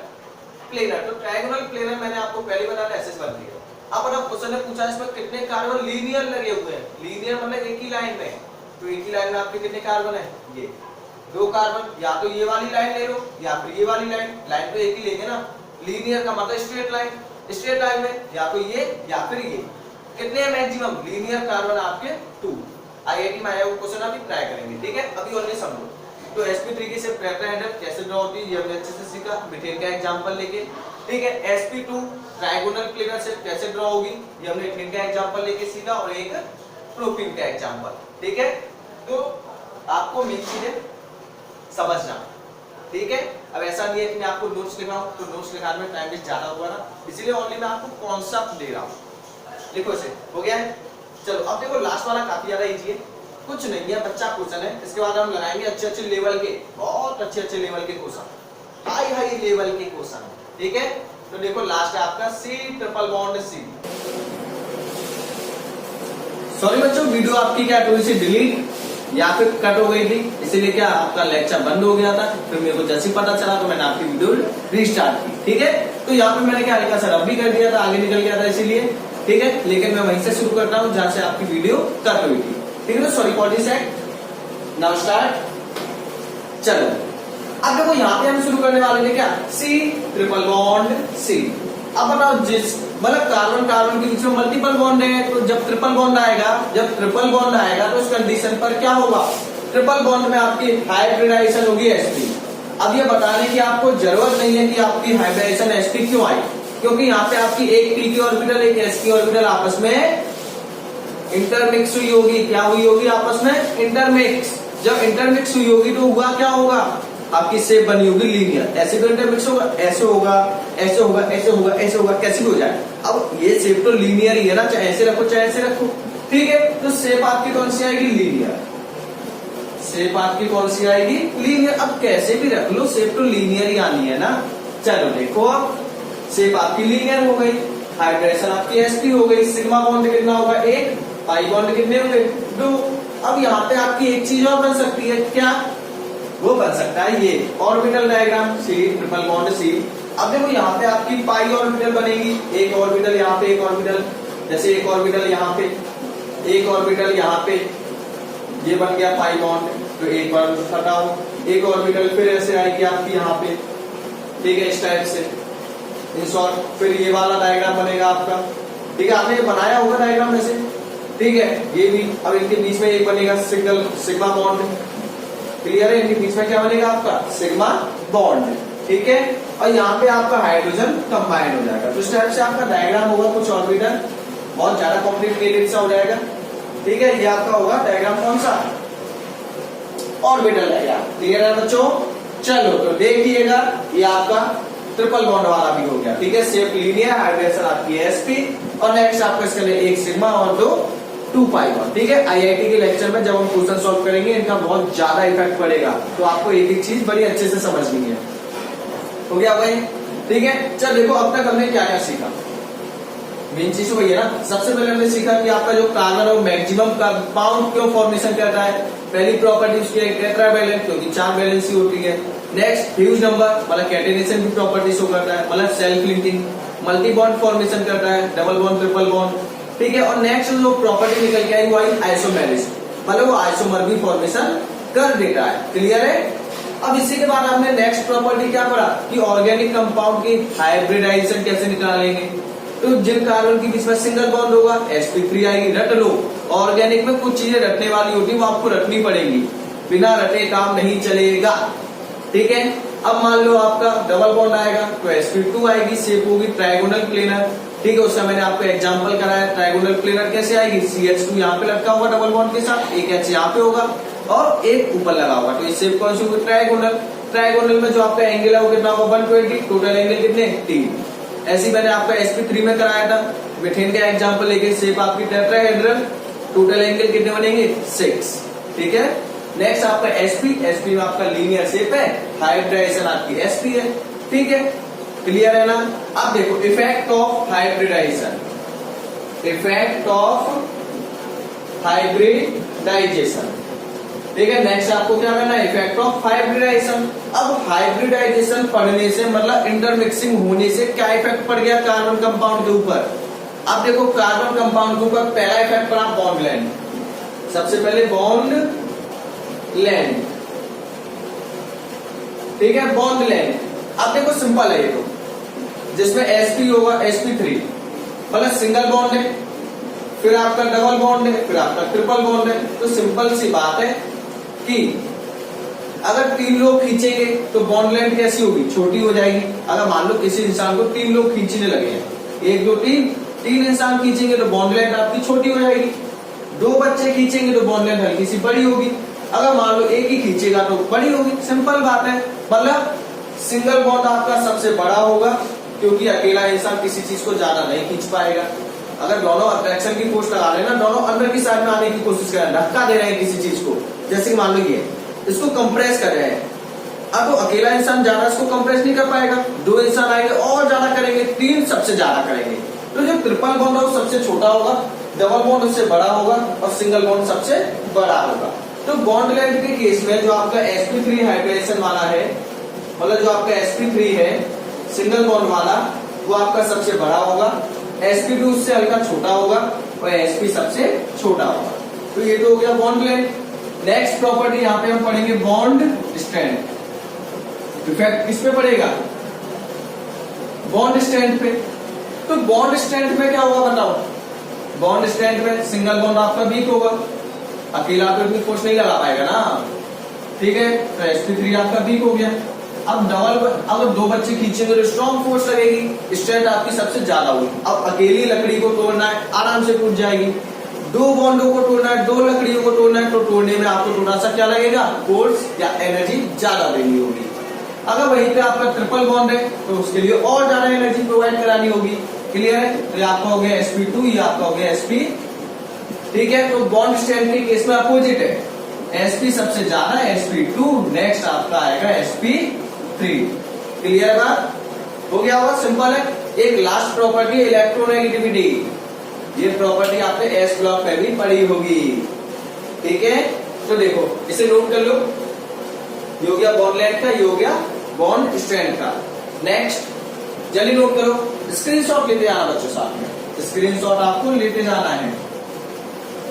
planar. तो ट्रायगोनल प्लेनर मैंने आपको पहले बताया, ऐसे बन दिया। अब क्वेश्चन ने पूछा इसमें कितने कार्बन लीनियर लगे हुए हैं। लीनियर मतलब एक ही लाइन में, तो एक ही लाइन में आपके कितने कार्बन है? ये 2 कार्बन। या तो ये वाली लाइन ले लो या फिर ये वाली लाइन, लाइन तो एक ही लेंगे ना। लीनियर का मतलब स्ट्रेट लाइन, स्ट्रेट लाइन में या तो ये या फिर ये। कितने हैं मैक्सिमम लीनियर कार्बन आपके? 2। आईआईटी में आया वो क्वेश्चन अभी ट्राई करेंगे, ठीक है? अभी ओनली समझो। तो sp3 से टेट्राहेड्रल कैसे ड्रॉ होती है ये हमने अच्छे से सीखा, मीथेन का एग्जांपल लेके, ठीक है? sp2 ट्रायगोनल प्लेनर से कैसे ड्रॉ होगी ये हमने इथेन का एग्जांपल लेके सीखा, और एक प्रोपीन का एग्जांपल, ठीक है? तो आपको मेन चीजें समझना, ठीक है? अब ऐसा नहीं है कि मैं आपको नोट्स लिखाऊं, तो नोट्स लिखाने में टाइम भी ज्यादा होगा ना, इसलिए ओनली मैं आपको कॉन्सेप्ट दे रहा हूं। लिखो इसे, हो गया है? चलो अब देखो लास्ट वाला काफी ज्यादा इजी है, कुछ नहीं है, बच्चा क्वेश्चन है। इसके बाद हम लगाएंगे अच्छे अच्छे लेवल के, बहुत अच्छे अच्छे लेवल के क्वेश्चन, हाई हाई लेवल के क्वेश्चन, ठीक है? तो देखो लास्ट है आपका C triple bond C। Sorry बच्चों, वीडियो आपकी क्या थोड़ी सी डिलीट या फिर कट हो गई थी, इसीलिए क्या आपका लेक्चर बंद हो गया था। फिर मेरे को जैसे ही पता चला तो मैंने आपकी वीडियो रीस्टार्ट की, ठीक है? तो यहाँ पे मैंने क्या हल्का सा रब भी कर दिया था, आगे निकल गया था इसीलिए, ठीक है? लेकिन मैं वहीं से शुरू करता हूँ जहां से आपकी वीडियो कट हुई थी, ठीक है? Sorry for this set, now start. चलो अब देखो यहाँ पे हम शुरू करने वाले हैं क्या? C triple bond C। अब बताओ, जिस मतलब कार्बन कार्बन के बीच में मल्टीपल बॉन्ड है, तो जब ट्रिपल बॉन्ड आएगा तो उस कंडीशन पर क्या होगा? ट्रिपल बॉन्ड में आपकी हाइब्रिडाइजेशन होगी sp। अब ये बताने की आपको जरूरत नहीं है कि आपकी हाइब्रिडाइजेशन sp क्यों आई, क्योंकि यहाँ पे आपकी एक p की ऑर्बिटल एक s की ऑर्बिटल आपस में इंटरमिक्स हुई होगी। क्या हुई होगी? आपस में इंटरमिक्स। जब इंटरमिक्स हुई होगी तो हुआ क्या होगा? आपकी शेप बनी होगी लीनियर। ऐसे तो इंटरमिक्स होगा, ऐसे होगा, ऐसे होगा, ऐसे होगा, ऐसे होगा, कैसे भी हो जाए। अब ये शेप तो लीनियर ही है ना, चाहे ऐसे रखो चाहे ऐसे रखो, ठीक है? तो शेप आपकी कौन सी आएगी? लीनियर। शेप आपकी कौन सी आएगी? लीनियर। अब कैसे भी रख लो, शेप तो लीनियर ही आनी है ना। चलो देखो, अब शेप आपकी लीनियर हो गई, हाइड्रेशन आपकी sp हो गई, सिग्मा बॉन्ड कितना होगा? 1, पाई बॉन्ड कितने होंगे? 2। अब यहाँ पे आपकी एक चीज और बन सकती है, क्या? वो बन सकता है ये orbital diagram C triple bond C। अब देखो यहाँ पे आपकी पाई ऑर्बिटल बनेगी, एक ऑर्बिटल यहाँ पे, एक ऑर्बिटल, जैसे एक ऑर्बिटल यहाँ पे, एक ऑर्बिटल यहाँ पे, ये बन गया पाई बॉन्ड। तो एक बार हटाओ, एक ऑर्बिटल फिर ऐसे आएगी आपकी यहाँ पे, ठीक है? इस टाइप से इन शॉर्ट, फिर ये वाला डायग्राम बनेगा आपका, ठीक है? आपने बनाया होगा डायग्राम ऐसे, ठीक है? ये भी। अब इनके बीच में एक बनेगा सिग्मा बॉन्ड, क्लियर है? इनके बीच में क्या बनेगा आपका? सिग्मा बॉन्ड, ठीक है? और यहाँ पे आपका हाइड्रोजन कंबाइंड हो जाएगा। तो इस टाइप से आपका डायग्राम होगा, कुछ ऑर्बिटल, बहुत ज्यादा कॉम्प्लिकेटेड सा हो जाएगा, ठीक है? ये आपका होगा डायग्राम कौन सा? Orbital diagram. क्लियर है बच्चों? चलो तो देखिएगा, ये आपका ट्रिपल बॉन्ड वाला भी हो गया, ठीक है? शेप लीनियर, हाइड्रेशन आपकी sp, और नेक्स्ट आपका इसके लिए एक सिग्मा और 2 पाई बॉन्ड, ठीक है? आईआईटी के लेक्चर में जब हम क्वेश्चन सॉल्व करेंगे इनका बहुत ज्यादा इफेक्ट पड़ेगा, तो आपको एक एक चीज बड़ी अच्छे से समझनी है। हो गया भाई? ठीक है? चल देखो अब तक हमने क्या क्या सीखा। मेन चीज तो वही है ना, सबसे पहले हमने सीखा कि आपका जो कार्बन है मैक्सिमम कंपाउंड क्यों फॉर्मेशन करता है। पहली प्रॉपर्टी उसकी है टेट्रावैलेंट, क्योंकि 4 वैलेंसी होती है। नेक्स्ट ह्यूज नंबर, मतलब कैटेनेशन की प्रॉपर्टी शो करता है, मतलब self linking. Multi bond formation करता है, डबल बॉन्ड, ट्रिपल बॉन्ड, ठीक है? और नेक्स्ट जो प्रॉपर्टी निकल के आई वो आई आइसोमेरिज्म, मतलब वो आइसोमर भी फॉर्मेशन कर देता है। क्लियर है? अब इसी के बाद हमने नेक्स्ट प्रॉपर्टी क्या पढ़ा कि ऑर्गेनिक कंपाउंड की हाइब्रिडाइजेशन कैसे निकालेंगे। तो जिन कार्बन के बीच में सिंगल बॉन्ड होगा sp3 आएगी। रट लो, ऑर्गेनिक में कुछ चीजें रटने वाली होती है, वो आपको रटनी पड़ेगी, बिना रटे काम नहीं चलेगा, ठीक है? अब मान लो आपका डबल बॉन्ड आएगा तो sp2 आएगी, शेप होगी ट्रायगोनल प्लेनर, ठीक है? उसका मैंने आपको एग्जांपल कराया। ट्रायगोनल प्लेनर कैसे आएगी? CH2 यहाँ पे लटका होगा डबल बॉन्ड के साथ, एक H यहाँ पे होगा और एक ऊपर लगा होगा, तो इस शेप कौन सी होगी? ट्रायगोनल। ट्रायगोनल में जो आपका एंगल है वो कितना होगा? 120, टोटल एंगल कितने? 3। ऐसे मैंने आपका sp3 में कराया था, मीथेन का एग्जांपल लेके, शेप आपकी टेट्राहेड्रल, टोटल एंगल कितने बनेंगे? 6, ठीक है? नेक्स्ट आपका sp, sp में आपका लीनियर शेप है, हाइब्रिडाइजेशन आपकी sp है, ठीक है, क्लियर है ना। अब देखो effect of hybridisation, effect of hybridisation, ठीक है। नेक्स्ट आपको क्या करना है, इफेक्ट ऑफ हाइब्रिडाइजेशन। अब हाइब्रिडाइजेशन पढ़ने से मतलब इंटरमिक्सिंग होने से क्या इफेक्ट पड़ गया कार्बन कंपाउंड के ऊपर। अब देखो कार्बन कंपाउंड के ऊपर पहला इफेक्ट पड़ा बॉन्ड लेंथ, सबसे पहले बॉन्ड लेंथ, ठीक है, बॉन्ड लेंथ। अब देखो सिंपल है ये तो, जिसमें sp होगा sp3 मतलब सिंगल बॉन्ड है, फिर आपका डबल बॉन्ड है, फिर आपका ट्रिपल बॉन्ड है। तो सिंपल सी बात है कि अगर 3 लोग खींचेंगे तो बॉन्ड लेंथ कैसी होगी, छोटी हो जाएगी। अगर मान लो किसी इंसान को 3 लोग खींचने लगे हैं, 1 2 3 इंसान खींचेंगे तो बॉन्ड लेंथ आपकी छोटी हो जाएगी। 2 बच्चे खींचेंगे तो बॉन्ड लेंथ हल्की सी बड़ी होगी। अगर मान लो एक ही खींचेगा तो बड़ी होगी, सिंपल बात है। मतलब सिंगल बॉन्ड आपका सबसे बड़ा होगा, क्योंकि अकेला इंसान किसी चीज को ज्यादा नहीं खींच पाएगा। अगर दोनों अट्रैक्शन की फोर्स लगा रहे हैं ना, दोनों अंदर की साइड में आने की कोशिश कर रहे हैं, धक्का दे रहे हैं किसी चीज को, जैसे कि मान लो ये इसको कंप्रेस कर रहे हैं, अब तो अकेला इंसान ज्यादा इसको कंप्रेस नहीं कर पाएगा, 2 इंसान आएंगे और ज्यादा करेंगे, 3 सबसे ज्यादा करेंगे। तो जो ट्रिपल बॉन्ड है वो सबसे छोटा होगा, डबल बॉन्ड उससे बड़ा होगा और सिंगल बॉन्ड सबसे बड़ा होगा। तो बॉन्ड लेंथ के केस में जो आपका sp3 हाइब्रिडेशन वाला है, मतलब जो आपका sp3 है सिंगल बॉन्ड वाला, वो आपका सबसे बड़ा होगा, sp2 उससे हल्का छोटा होगा और sp सबसे छोटा होगा। तो ये तो हो गया बॉन्ड लेंथ। नेक्स्ट प्रॉपर्टी यहाँ पे हम पढ़ेंगे बॉन्ड स्ट्रेंथ। इफेक्ट किस पे पड़ेगा, बॉन्ड स्ट्रेंथ पे। तो बॉन्ड स्ट्रेंथ में क्या होगा बताओ, बॉन्ड स्ट्रेंथ में सिंगल बॉन्ड आपका वीक होगा, अकेला तो इतनी फोर्स नहीं लगा पाएगा ना, ठीक है। तो sp3 आपका वीक हो गया। अब डबल, अगर 2 बच्चे खींचेंगे तो स्ट्रॉन्ग फोर्स लगेगी, स्ट्रेंथ आपकी सबसे ज्यादा होगी। अब अकेली लकड़ी को तोड़ना है, आराम से टूट जाएगी। 2 बॉन्डों को तोड़ना है, 2 लकड़ियों को तोड़ना है, तो तोड़ने में आपको थोड़ा सा क्या लगेगा, फोर्स या एनर्जी ज्यादा देनी होगी। अगर वहीं पे आपका ट्रिपल बॉन्ड है तो उसके लिए और ज्यादा एनर्जी प्रोवाइड करानी होगी, क्लियर है। तो ये आपका हो गया sp2, ये आपका हो गया sp, ठीक है। तो बॉन्ड स्ट्रेंथ के केस में अपोजिट है, sp सबसे ज्यादा sp2, नेक्स्ट आपका आएगा sp3, क्लियर बात हो गया होगा, सिंपल है। एक लास्ट प्रॉपर्टी इलेक्ट्रोनेगेटिविटी, ये प्रॉपर्टी आपने एस ब्लॉक में भी पढ़ी होगी, ठीक है। तो देखो इसे नोट कर लो, ये हो गया बॉन्ड लेंथ का, ये हो गया बॉन्ड स्ट्रेंथ का। नेक्स्ट जल्दी नोट करो, स्क्रीनशॉट लेते आना बच्चों, साथ में स्क्रीनशॉट आपको लेते जाना है,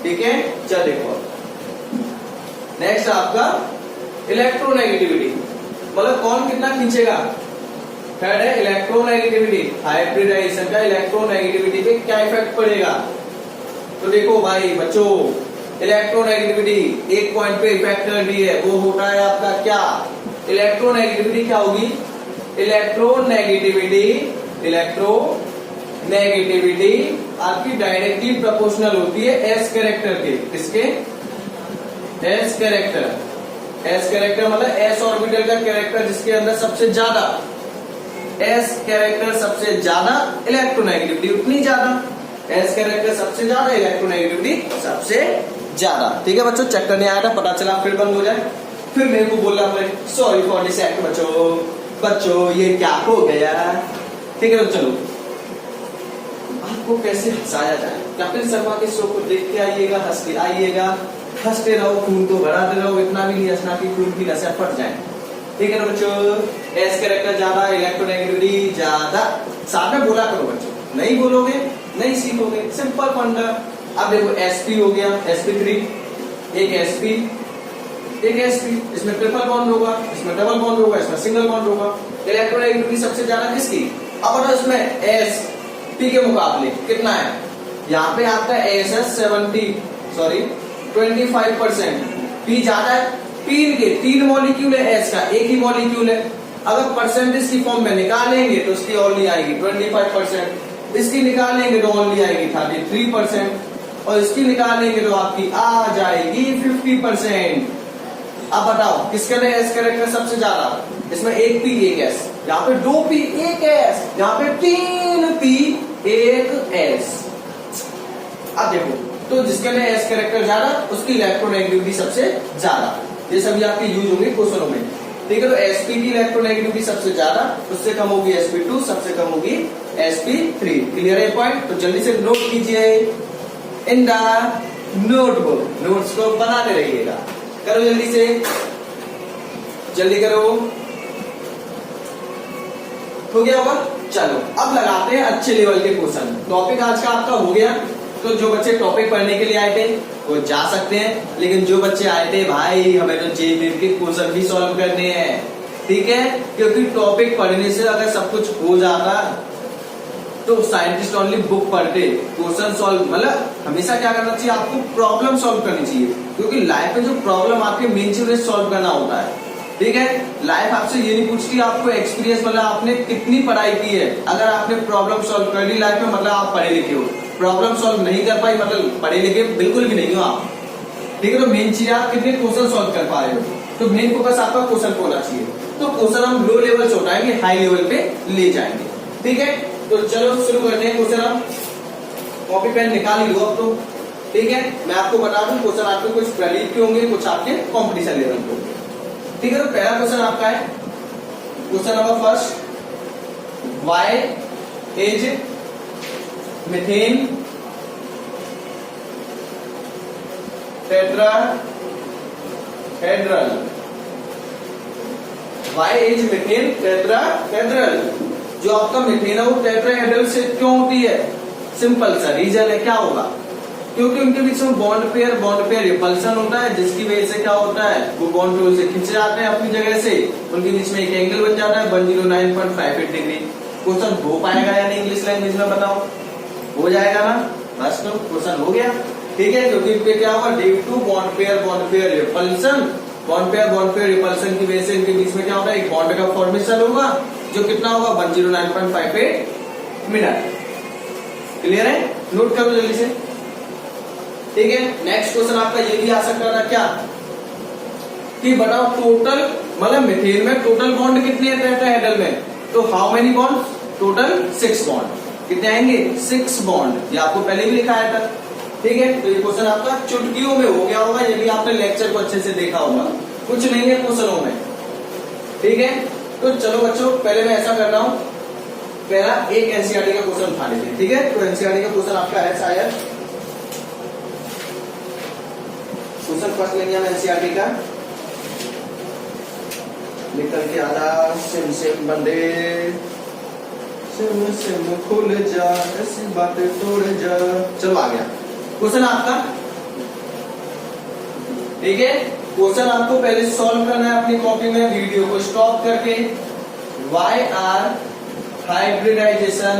ठीक है। चल देखो नेक्स्ट आपका इलेक्ट्रोनेगेटिविटी, मतलब कौन कितना खींचेगा। थर्ड है इलेक्ट्रोनेगेटिविटी, हाइब्रिडाइजेशन का इलेक्ट्रोनेगेटिविटी पे क्या इफेक्ट पड़ेगा। तो देखो भाई बच्चों, इलेक्ट्रोनेगेटिविटी एक पॉइंट पे इफेक्ट कर रही है, वो होता है आपका क्या, इलेक्ट्रोनेगेटिविटी क्या होगी, इलेक्ट्रोनेगेटिविटी आपकी डायरेक्टली प्रोपोर्शनल होती है एस कैरेक्टर के, किसके, एस कैरेक्टर। एस कैरेक्टर मतलब एस ऑर्बिटल का कैरेक्टर जिसके अंदर सबसे ज्यादा, एस कैरेक्टर सबसे ज्यादा, इलेक्ट्रोनेगेटिविटी उतनी ज्यादा, एस कैरेक्टर सबसे ज्यादा, इलेक्ट्रोनेगेटिविटी सबसे ज्यादा, ठीक है बच्चों। चेक करने आया था, पता चला फिर बंद हो जाए, फिर मेरे को बोलना पड़े सॉरी फॉर दिस एक्ट बच्चों ये क्या हो गया, ठीक है। तो चलो आपको कैसे हंसाया जाए, कपिल शर्मा के शो को देख के आइएगा, हंस के आइएगा, हंसते रहो, खून को बढ़ाते रहो, इतना भी नहीं हंसना कि खून की नसें फट जाए, ठीक है ना बच्चों। एस कैरेक्टर ज्यादा, इलेक्ट्रोनेगेटिविटी ज्यादा, साथ में बोला करो बच्चों, नहीं बोलोगे नहीं सीखोगे, सिंपल फंडा। अब देखो sp हो गया, sp3, एक sp, एक sp, इसमें ट्रिपल बॉन्ड होगा, इसमें डबल बॉन्ड होगा, इसमें सिंगल बॉन्ड होगा। इलेक्ट्रोनेगेटिविटी सबसे ज्यादा किसकी, अब इसमें s p के मुकाबले कितना है, यहाँ पे आपका s है 25%, p ज्यादा है, तीन मॉलिक्यूल है s का, एक ही मॉलिक्यूल है। अगर परसेंटेज की फॉर्म में निकालेंगे तो उसकी ओनली आएगी 25%, इसकी निकालेंगे तो ओनली आएगी 33%, और इसकी निकालेंगे तो आपकी आ जाएगी 50%। अब बताओ किसके लिए एस कैरेक्टर सबसे ज्यादा, इसमें एक पी एक एस, यहाँ पे 2 पी 1 एस, यहाँ पे 3 पी 1 एस। अब देखो तो जिसके लिए एस कैरेक्टर ज्यादा उसकी इलेक्ट्रोनेगेटिविटी सबसे ज्यादा, ये सभी आपके यूज होंगे क्वेश्चनों में। ठीक है, तो sp की इलेक्ट्रोनेगेटिविटी सबसे ज्यादा, उससे कम होगी sp2, सबसे कम होगी sp3। क्लियर है पॉइंट? तो जल्दी से नोट कीजिए इन द नोटबुक, नोट्स को बनाते रहिएगा। करो जल्दी से, जल्दी करो। हो गया होगा? चलो अब लगाते हैं अच्छे लेवल के क्वेश्चन। टॉपिक आज का आपका हो गया। तो जो बच्चे टॉपिक पढ़ने के लिए आए थे वो जा सकते हैं, लेकिन जो बच्चे आए थे भाई हमें तो जेईई के क्वेश्चन भी सॉल्व करने हैं। ठीक है, क्योंकि टॉपिक पढ़ने से अगर सब कुछ हो जाता तो साइंटिस्ट ओनली बुक पढ़ते, क्वेश्चन सॉल्व मतलब हमेशा क्या करना चाहिए आपको, प्रॉब्लम सॉल्व करनी चाहिए, क्योंकि लाइफ में जो प्रॉब्लम आपके मेन चीज सॉल्व करना होता है। ठीक है, लाइफ आपसे ये नहीं पूछती आपको एक्सपीरियंस मतलब आपने कितनी पढ़ाई की है। अगर आपने प्रॉब्लम सॉल्व कर ली लाइफ में मतलब आप पढ़े लिखे हो, प्रॉब्लम सॉल्व नहीं कर पाई मतलब पढ़े लिखे बिल्कुल भी नहीं हो आप। ठीक है, तो मेन चीज आप कितने क्वेश्चन सॉल्व कर पा रहे हो, तो मेन फोकस आपका क्वेश्चन को होना चाहिए। तो क्वेश्चन हम लो लेवल से उठाएंगे, हाई लेवल पे ले जाएंगे। ठीक है, तो चलो शुरू करते हैं क्वेश्चन। हम कॉपी पेन निकाल ही लो अब तो। ठीक है, मैं आपको बता दूं क्वेश्चन आपके कुछ प्रलीप के होंगे, कुछ आपके कॉम्पिटिशन लेवल के होंगे। ठीक है, तो पहला क्वेश्चन आपका है question number first, why is methane tetrahedral. Why is methane tetrahedral. जो आपका मीथेन है वो टेट्राहेड्रल से क्यों होती है? सिंपल सा रीजन है, क्या होगा? क्योंकि उनके बीच में बॉन्ड पेयर रिपल्सन होता है, जिसकी वजह से क्या होता है वो बॉन्ड पेयर से खिंच जाते हैं अपनी जगह से, उनके बीच में एक एंगल बन जाता है 109.58 डिग्री। क्वेश्चन हो पाएगा या नहीं इंग्लिश लैंग्वेज में बताओ? हो जाएगा ना? बस तो क्वेश्चन हो गया। ठीक है, क्योंकि इनपे क्या होगा, due to bond pair repulsion, bond pair repulsion की वजह से इनके बीच में क्या होता है, एक बॉन्ड का फॉर्मेशन होगा जो कितना होगा 109.58 मिनट। क्लियर है? नोट करो जल्दी से। ठीक है, नेक्स्ट क्वेश्चन आपका ये भी आ सकता था क्या कि बताओ टोटल मतलब मीथेन में टोटल बॉन्ड कितने हैं टेट्राहेड्रल में? तो how many bond? Total 6 bond. कितने आएंगे? 6 बॉन्ड। ये आपको पहले भी लिखाया था। ठीक है, तो ये क्वेश्चन आपका चुटकियों में हो गया होगा, ये भी आपने लेक्चर को अच्छे से देखा होगा, कुछ नहीं है क्वेश्चनों में। ठीक है, तो चलो बच्चों पहले मैं ऐसा कर रहा हूं, पहला एक एनसीईआरटी का क्वेश्चन उठा लेते हैं। ठीक है, तो एनसीईआरटी का क्वेश्चन आपका है शायद क्वेश्चन फर्स्ट लेंगे हम एनसीईआरटी का। निकल के आजा सिम बंदे, सिम खुल जा, ऐसी बातें तोड़ जा। चलो आ गया क्वेश्चन आपका। ठीक है, क्वेश्चन आपको पहले सॉल्व करना है अपनी कॉपी में, वीडियो को स्टॉप करके। वाई आर हाइब्रिडाइजेशन,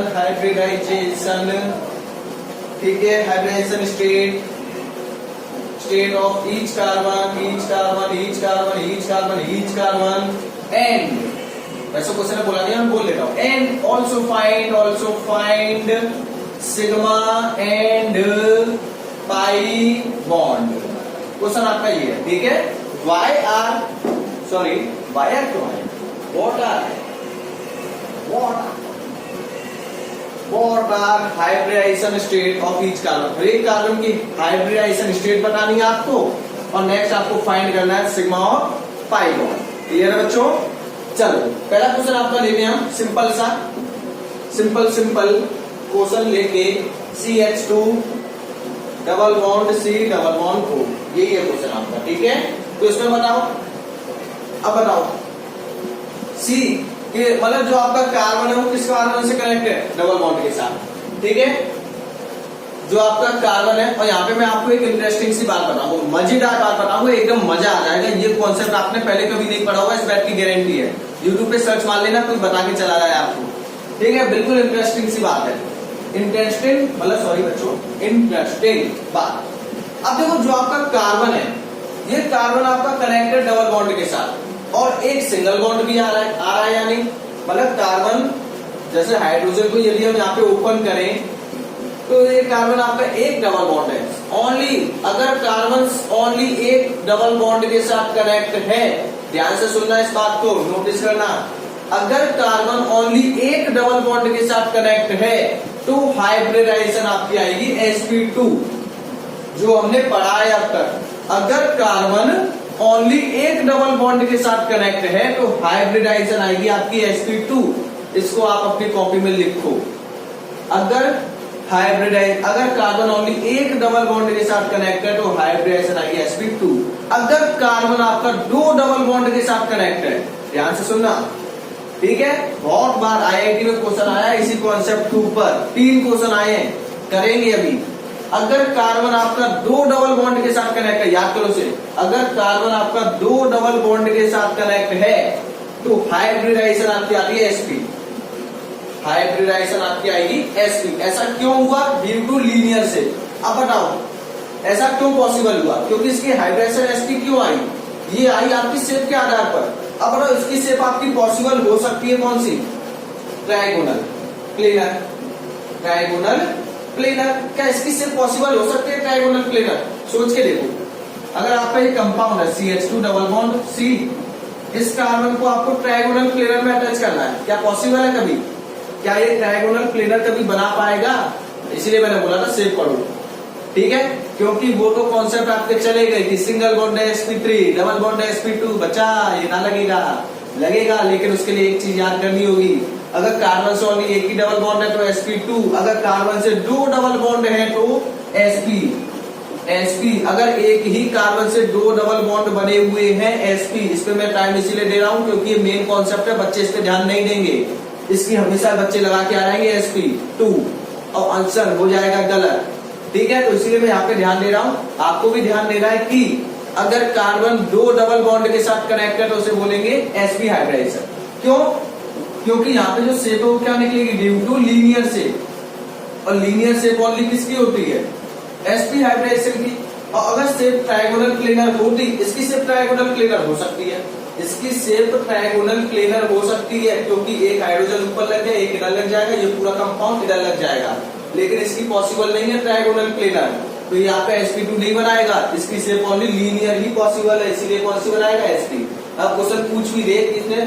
ठीक है, hybridisation state of each carbon and, वैसे क्वेश्चन बोला नहीं, हम बोल लेता हूं, and also find sigma and pi bond. Question आपका ये है। ठीक है, वाई आर क्यों है, What are hybridization state of each carbon? एक कार्बन की हाइब्रिडाइजेशन स्टेट बतानी है आपको, और नेक्स्ट आपको फाइंड करना है सिग्मा और पाई बॉन्ड। क्लियर है बच्चों? चलो पहला क्वेश्चन आपका लेते हैं हम, सिंपल सा, सिंपल क्वेश्चन लेके CH2 double bond C double bond O, यही है क्वेश्चन आपका। ठीक है, तो इसमें बताओ, अब बताओ C ये मतलब जो आपका कार्बन है वो किस कार्बन से कनेक्ट है? डबल बॉन्ड के साथ। ठीक है, जो आपका कार्बन है, और यहाँ पे मैं आपको एक इंटरेस्टिंग सी बात बताऊंगा, मजेदार बात बताऊंगा, एकदम मजा आ जाएगा। ये कॉन्सेप्ट आपने पहले कभी नहीं पढ़ा होगा, इस बात की गारंटी है। यूट्यूब पे सर्च मार लेना, कोई बता के चला जाए आपको। ठीक है, बिल्कुल इंटरेस्टिंग सी बात है, इंटरेस्टिंग मतलब सॉरी बच्चों, इंटरेस्टिंग बात। अब देखो जो आपका कार्बन है, ये कार्बन आपका कनेक्टेड डबल बॉन्ड के साथ, और एक सिंगल बॉन्ड भी आ रहा है या नहीं? मतलब कार्बन जैसे हाइड्रोजन को यदि हम यहाँ पे ओपन करें तो ये कार्बन आपका एक डबल बॉन्ड है ओनली। अगर कार्बन ओनली एक डबल बॉन्ड के साथ कनेक्ट है, ध्यान से सुनना इस बात को, नोटिस करना, अगर कार्बन ओनली एक डबल बॉन्ड के साथ कनेक्ट है तो हाइब्रिडाइजेशन आपकी आएगी sp2, जो हमने पढ़ा है अब तक। अगर कार्बन ओनली एक डबल बॉन्ड के साथ कनेक्ट है तो हाइब्रिडाइजेशन आएगी आपकी sp2। इसको आप अपनी कॉपी में लिखो। अगर कार्बन ओनली एक डबल बॉन्ड के साथ कनेक्ट है तो हाइब्रिडाइजेशन आएगी sp2। अगर कार्बन आपका दो डबल बॉन्ड के साथ कनेक्ट है, ध्यान से सुनना, ठीक है। बहुत बार आईआईटी में क्वेश्चन आया इसी कॉन्सेप्ट के ऊपर, 3 क्वेश्चन आए हैं, करेंगे अभी। अगर कार्बन आपका दो डबल बॉन्ड के साथ कनेक्ट है, याद करो से, अगर कार्बन आपका दो डबल बॉन्ड के साथ कनेक्ट है तो हाइब्रिडाइजेशन आपकी आती है sp। हाइब्रिडाइजेशन आपकी आएगी sp। ऐसा क्यों हुआ? ड्यू टू लीनियर से। अब बताओ ऐसा क्यों पॉसिबल हुआ? क्योंकि इसकी हाइब्रिडाइजेशन sp क्यों आई? ये आई आपकी शेप के आधार पर। अब बताओ इसकी शेप आपकी पॉसिबल हो सकती है कौन सी? Trigonal planar. ट्रायगोनल प्लेनर, क्या इसकी शेप पॉसिबल हो सकती है ट्रायगोनल प्लेनर? सोच के देखो, अगर आपका ये कंपाउंड है CH2 डबल बॉन्ड C, इस कार्बन को आपको ट्रायगोनल प्लेनर में अटैच करना है, क्या पॉसिबल है कभी? क्या ये ट्रायगोनल प्लेनर कभी बना पाएगा? इसीलिए मैंने बोला था शेप पढ़ो, ठीक है। क्योंकि वो तो कॉन्सेप्ट आपके चले गए कि सिंगल बॉन्ड है sp3, डबल बॉन्ड है sp2। बच्चा ये ना लगेगा, लेकिन उसके लिए एक चीज याद करनी होगी। अगर कार्बन से ओनली एक ही डबल बॉन्ड है तो sp2, अगर कार्बन से दो डबल बॉन्ड है तो sp। अगर एक ही कार्बन से दो डबल बॉन्ड बने हुए हैं sp। इस पे मैं टाइम इसीलिए दे रहा हूं क्योंकि ये मेन कॉन्सेप्ट है, बच्चे इस पे ध्यान नहीं देंगे। इसकी हमेशा बच्चे लगा के आ जाएंगे sp2 और आंसर हो जाएगा गलत, ठीक है। तो इसीलिए मैं यहाँ पे ध्यान दे रहा हूँ, आपको भी ध्यान देना है कि अगर कार्बन दो डबल बॉन्ड के साथ कनेक्ट है तो उसे बोलेंगे sp हाइब्रिडाइजेशन। क्यों? क्योंकि यहाँ पे जो शेप है वो क्या निकलेगी? Due to linear shape. और लीनियर शेप ओनली किसकी होती है? sp हाइब्रिडाइजेशन की। और अगर शेप ट्रायगोनल प्लेनर होती, इसकी शेप ट्रायगोनल प्लेनर हो सकती है, इसकी शेप ट्रायगोनल प्लेनर हो सकती है क्योंकि एक हाइड्रोजन ऊपर लग गया, एक इधर लग जाएगा, ये पूरा कंपाउंड इधर लग जाएगा। लेकिन इसकी पॉसिबल नहीं है ट्रायगोनल प्लेनर, तो यहाँ पे sp2 नहीं बनाएगा। इसकी शेप ओनली लीनियर ही पॉसिबल है, इसीलिए कौन सी बनाएगा? sp। अब क्वेश्चन पूछ भी दे इसने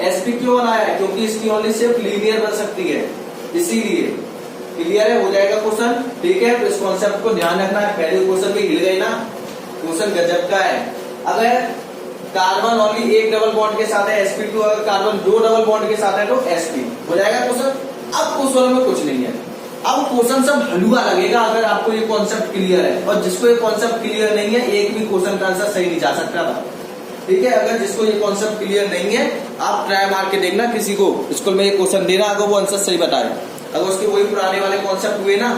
sp क्यों बनाया है? क्योंकि इसकी ओनली शेप लीनियर बन सकती है, इसीलिए। क्लियर है? हो जाएगा क्वेश्चन, ठीक है। तो इस कॉन्सेप्ट को ध्यान रखना है, पहले क्वेश्चन में हिल गई ना, क्वेश्चन गजब का है। अगर कार्बन ओनली एक डबल बॉन्ड के साथ है sp2, अगर कार्बन दो डबल बॉन्ड के साथ है तो sp। हो जाएगा क्वेश्चन। अब क्वेश्चन में कुछ नहीं है, अब क्वेश्चन सब हलवा लगेगा अगर आपको ये कॉन्सेप्ट क्लियर है। और जिसको ये कॉन्सेप्ट क्लियर नहीं है, एक भी क्वेश्चन का आंसर सही नहीं जा सकता था, ठीक है। अगर जिसको ये कॉन्सेप्ट क्लियर नहीं है, आप ट्राई मार के देखना किसी को स्कूल में ये क्वेश्चन देना, अगर वो आंसर सही बताए, अगर उसके वही पुराने वाले कॉन्सेप्ट हुए ना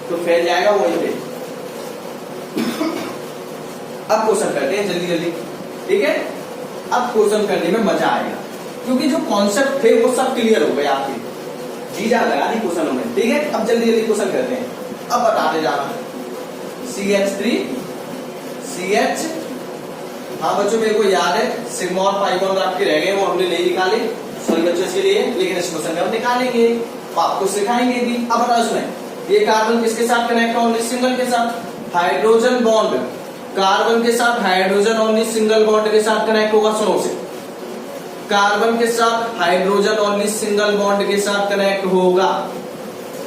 तो फैल जाएगा वहीं पे। अब क्वेश्चन करते हैं जल्दी, ठीक है। अब क्वेश्चन करने में मजा आएगा क्योंकि जो कॉन्सेप्ट थे वो सब क्लियर हो गए आपके, चीजा लगा दी क्वेश्चनों में, ठीक है। अब जल्दी क्वेश्चन करते हैं। अब बताते जाना CH3 CH। हाँ बच्चों, मेरे को याद है सिग्मा और पाई बॉन्ड आपके रह गए, वो हमने नहीं निकाले, सॉरी बच्चों इसके लिए, लेकिन इस क्वेश्चन में हम निकालेंगे, आपको सिखाएंगे भी। अब बताओ इसमें ये कार्बन किसके साथ कनेक्ट है? ओनली सिंगल के साथ। हाइड्रोजन बॉन्ड कार्बन के साथ, हाइड्रोजन ओनली सिंगल बॉन्ड के साथ कनेक्ट होगा। सुनो से, कार्बन के साथ हाइड्रोजन ओनली सिंगल बॉन्ड के साथ कनेक्ट होगा,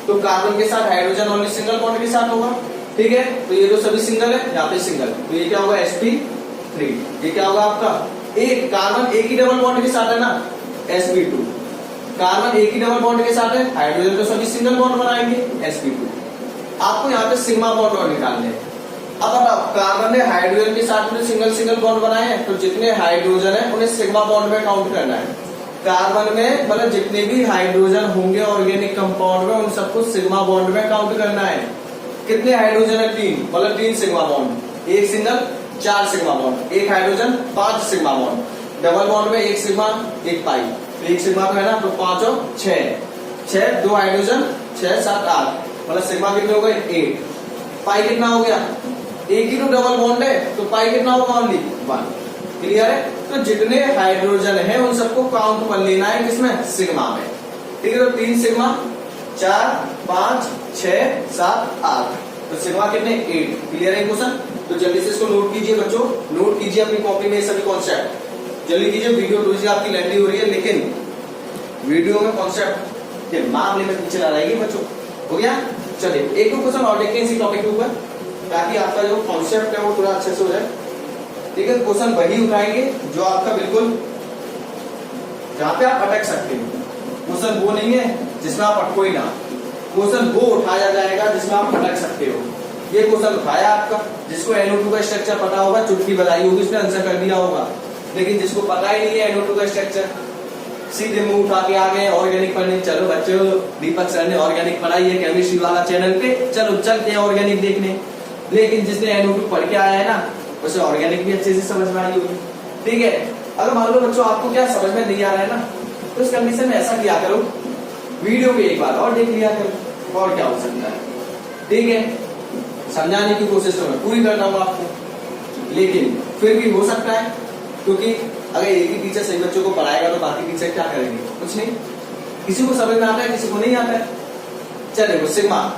तो कार्बन के साथ हाइड्रोजन ओनली सिंगल बॉन्ड के साथ होगा, ठीक है। तो ये तो सभी सिंगल है, यहाँ पे सिंगल, तो ये क्या होगा? sp3। ये क्या होगा आपका? एक कार्बन एक ही डबल बॉन्ड के साथ है ना, sp2। कार्बन एक ही डबल बॉन्ड के साथ है, हाइड्रोजन तो सभी सिंगल बॉन्ड बनाएंगे, sp2। आपको यहाँ पे सिग्मा बॉन्ड और निकालने हैं। अब बताओ, कार्बन ने हाइड्रोजन के साथ में सिंगल बॉन्ड बनाए हैं, तो जितने हाइड्रोजन है उन्हें सिग्मा बॉन्ड में काउंट करना है। कार्बन में मतलब जितने भी हाइड्रोजन होंगे ऑर्गेनिक कंपाउंड में, उन सबको सिग्मा बॉन्ड में काउंट करना है। कितने हाइड्रोजन है? 3, मतलब 3 सिग्मा बॉन्ड, एक सिंगल 4 सिग्मा बॉन्ड, एक hydrogen 5 sigma bond, double bond में एक सिग्मा एक पाई, तो एक सिग्मा तो है ना, तो 5 और 6, 2 हाइड्रोजन 6 7 8, मतलब सिग्मा कितने हो गए? 8। पाई कितना हो गया? एक ही तो डबल बॉन्ड है, तो पाई कितना होगा? ओनली 1। क्लियर है? तो जितने हाइड्रोजन है उन सबको काउंट कर लेना है किसमें? सिग्मा में, ठीक है। तो 3 सिग्मा 4 5 6 7 8, तो सिग्मा कितने? 8। क्लियर है क्वेश्चन? तो जल्दी से इसको नोट कीजिए बच्चों, नोट कीजिए अपनी कॉपी में सभी कॉन्सेप्ट, जल्दी कीजिए। वीडियो थोड़ी सी आपकी लंबी हो रही है, लेकिन वीडियो में कॉन्सेप्ट के मामले में पीछे ला रहेगी बच्चों। हो गया? चलिए एक दो क्वेश्चन और देखते हैं इसी टॉपिक के ऊपर, ताकि आपका जो कॉन्सेप्ट है वो थोड़ा अच्छे से हो जाए। ठीक है, क्वेश्चन वही उठाएंगे जो आपका बिल्कुल जहां पे आप अटक सकते हो। क्वेश्चन वो नहीं है जिसमें आप अटको ही ना, क्वेश्चन वो उठाया जाएगा जिसमें आप अटक सकते हो। ये क्वेश्चन उठाया आपका, जिसको NO2 का स्ट्रक्चर पता होगा चुटकी बजाई होगी, उसने आंसर कर दिया होगा। लेकिन जिसको पता ही नहीं है NO2 का स्ट्रक्चर, सीधे मुंह उठा के आ गए ऑर्गेनिक पढ़ने। चलो बच्चों, दीपक सर ने ऑर्गेनिक पढ़ाई है केमिस्ट्री वाला चैनल पे, चलो चलते हैं ऑर्गेनिक देखने। लेकिन जिसने NO2 पढ़ के आया है ना, उसे ऑर्गेनिक भी अच्छे से समझ में आई होगी। ठीक है, अगर मान लो बच्चों आपको क्या समझ में नहीं आ रहा है ना, तो इस कंडीशन में ऐसा किया करो, वीडियो भी एक बार और देख लिया करो, और क्या हो सकता है। ठीक है, समझाने की कोशिश तो मैं पूरी कर रहा हूँ आपको, लेकिन फिर भी हो सकता है, क्योंकि अगर एक ही टीचर सही बच्चों को पढ़ाएगा तो बाकी टीचर क्या करेंगे, कुछ नहीं। किसी को समझ में आता है, किसी को नहीं आता है। चलिए वो सिग्मा,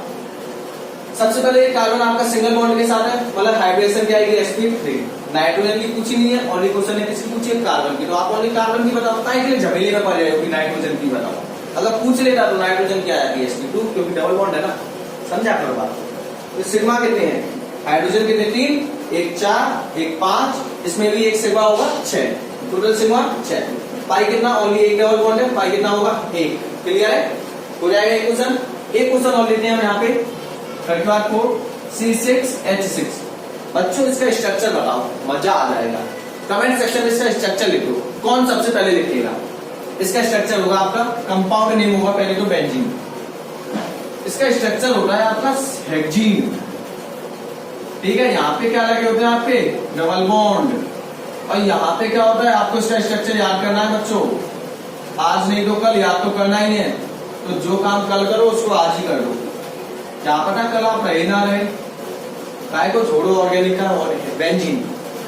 सबसे पहले कार्बन आपका सिंगल बॉन्ड के साथ है, मतलब हाइड्रेशन क्या आएगी sp3। नाइट्रोजन की पूछी नहीं है, ओनली क्वेश्चन है किसकी पूछी है, कार्बन की। तो आप ओनली कार्बन की बताओ, ताकि के लिए झमेले में पड़ रहे हो कि नाइट्रोजन की बताओ। अगर पूछ लेता तो नाइट्रोजन क्या आती है sp2, क्योंकि डबल बॉन्ड है ना, समझा करो बात। तो सिग्मा कितने हैं, हाइड्रोजन कितने 3, एक 4, एक 5, इसमें भी एक सिग्मा होगा 6, टोटल सिग्मा 6। पाई कितना, ओनली एक डबल बॉन्ड है, पाई कितना होगा 1। क्लियर है, हो जाएगा एक क्वेश्चन। एक क्वेश्चन और लेते हैं हम यहाँ पे 34 C6H6। बच्चों इसका स्ट्रक्चर बताओ, मजा आ जाएगा। कमेंट सेक्शन में इसका स्ट्रक्चर लिखो, कौन सबसे पहले लिखेगा। इसका स्ट्रक्चर होगा आपका, कंपाउंड नेम होगा पहले तो बेंजीन, इसका स्ट्रक्चर होता है आपका हेक्जीन। ठीक है, यहाँ पे क्या लगे होते हैं आपके डबल बॉन्ड, और यहाँ पे क्या होता है, आपको इसका स्ट्रक्चर याद करना है बच्चों। आज नहीं तो कल याद तो करना ही है, तो जो काम कल करो उसको आज ही कर दो। क्या पता कल आप रहे ना रहे, काय को छोड़ो ऑर्गेनिक का, और बेंजीन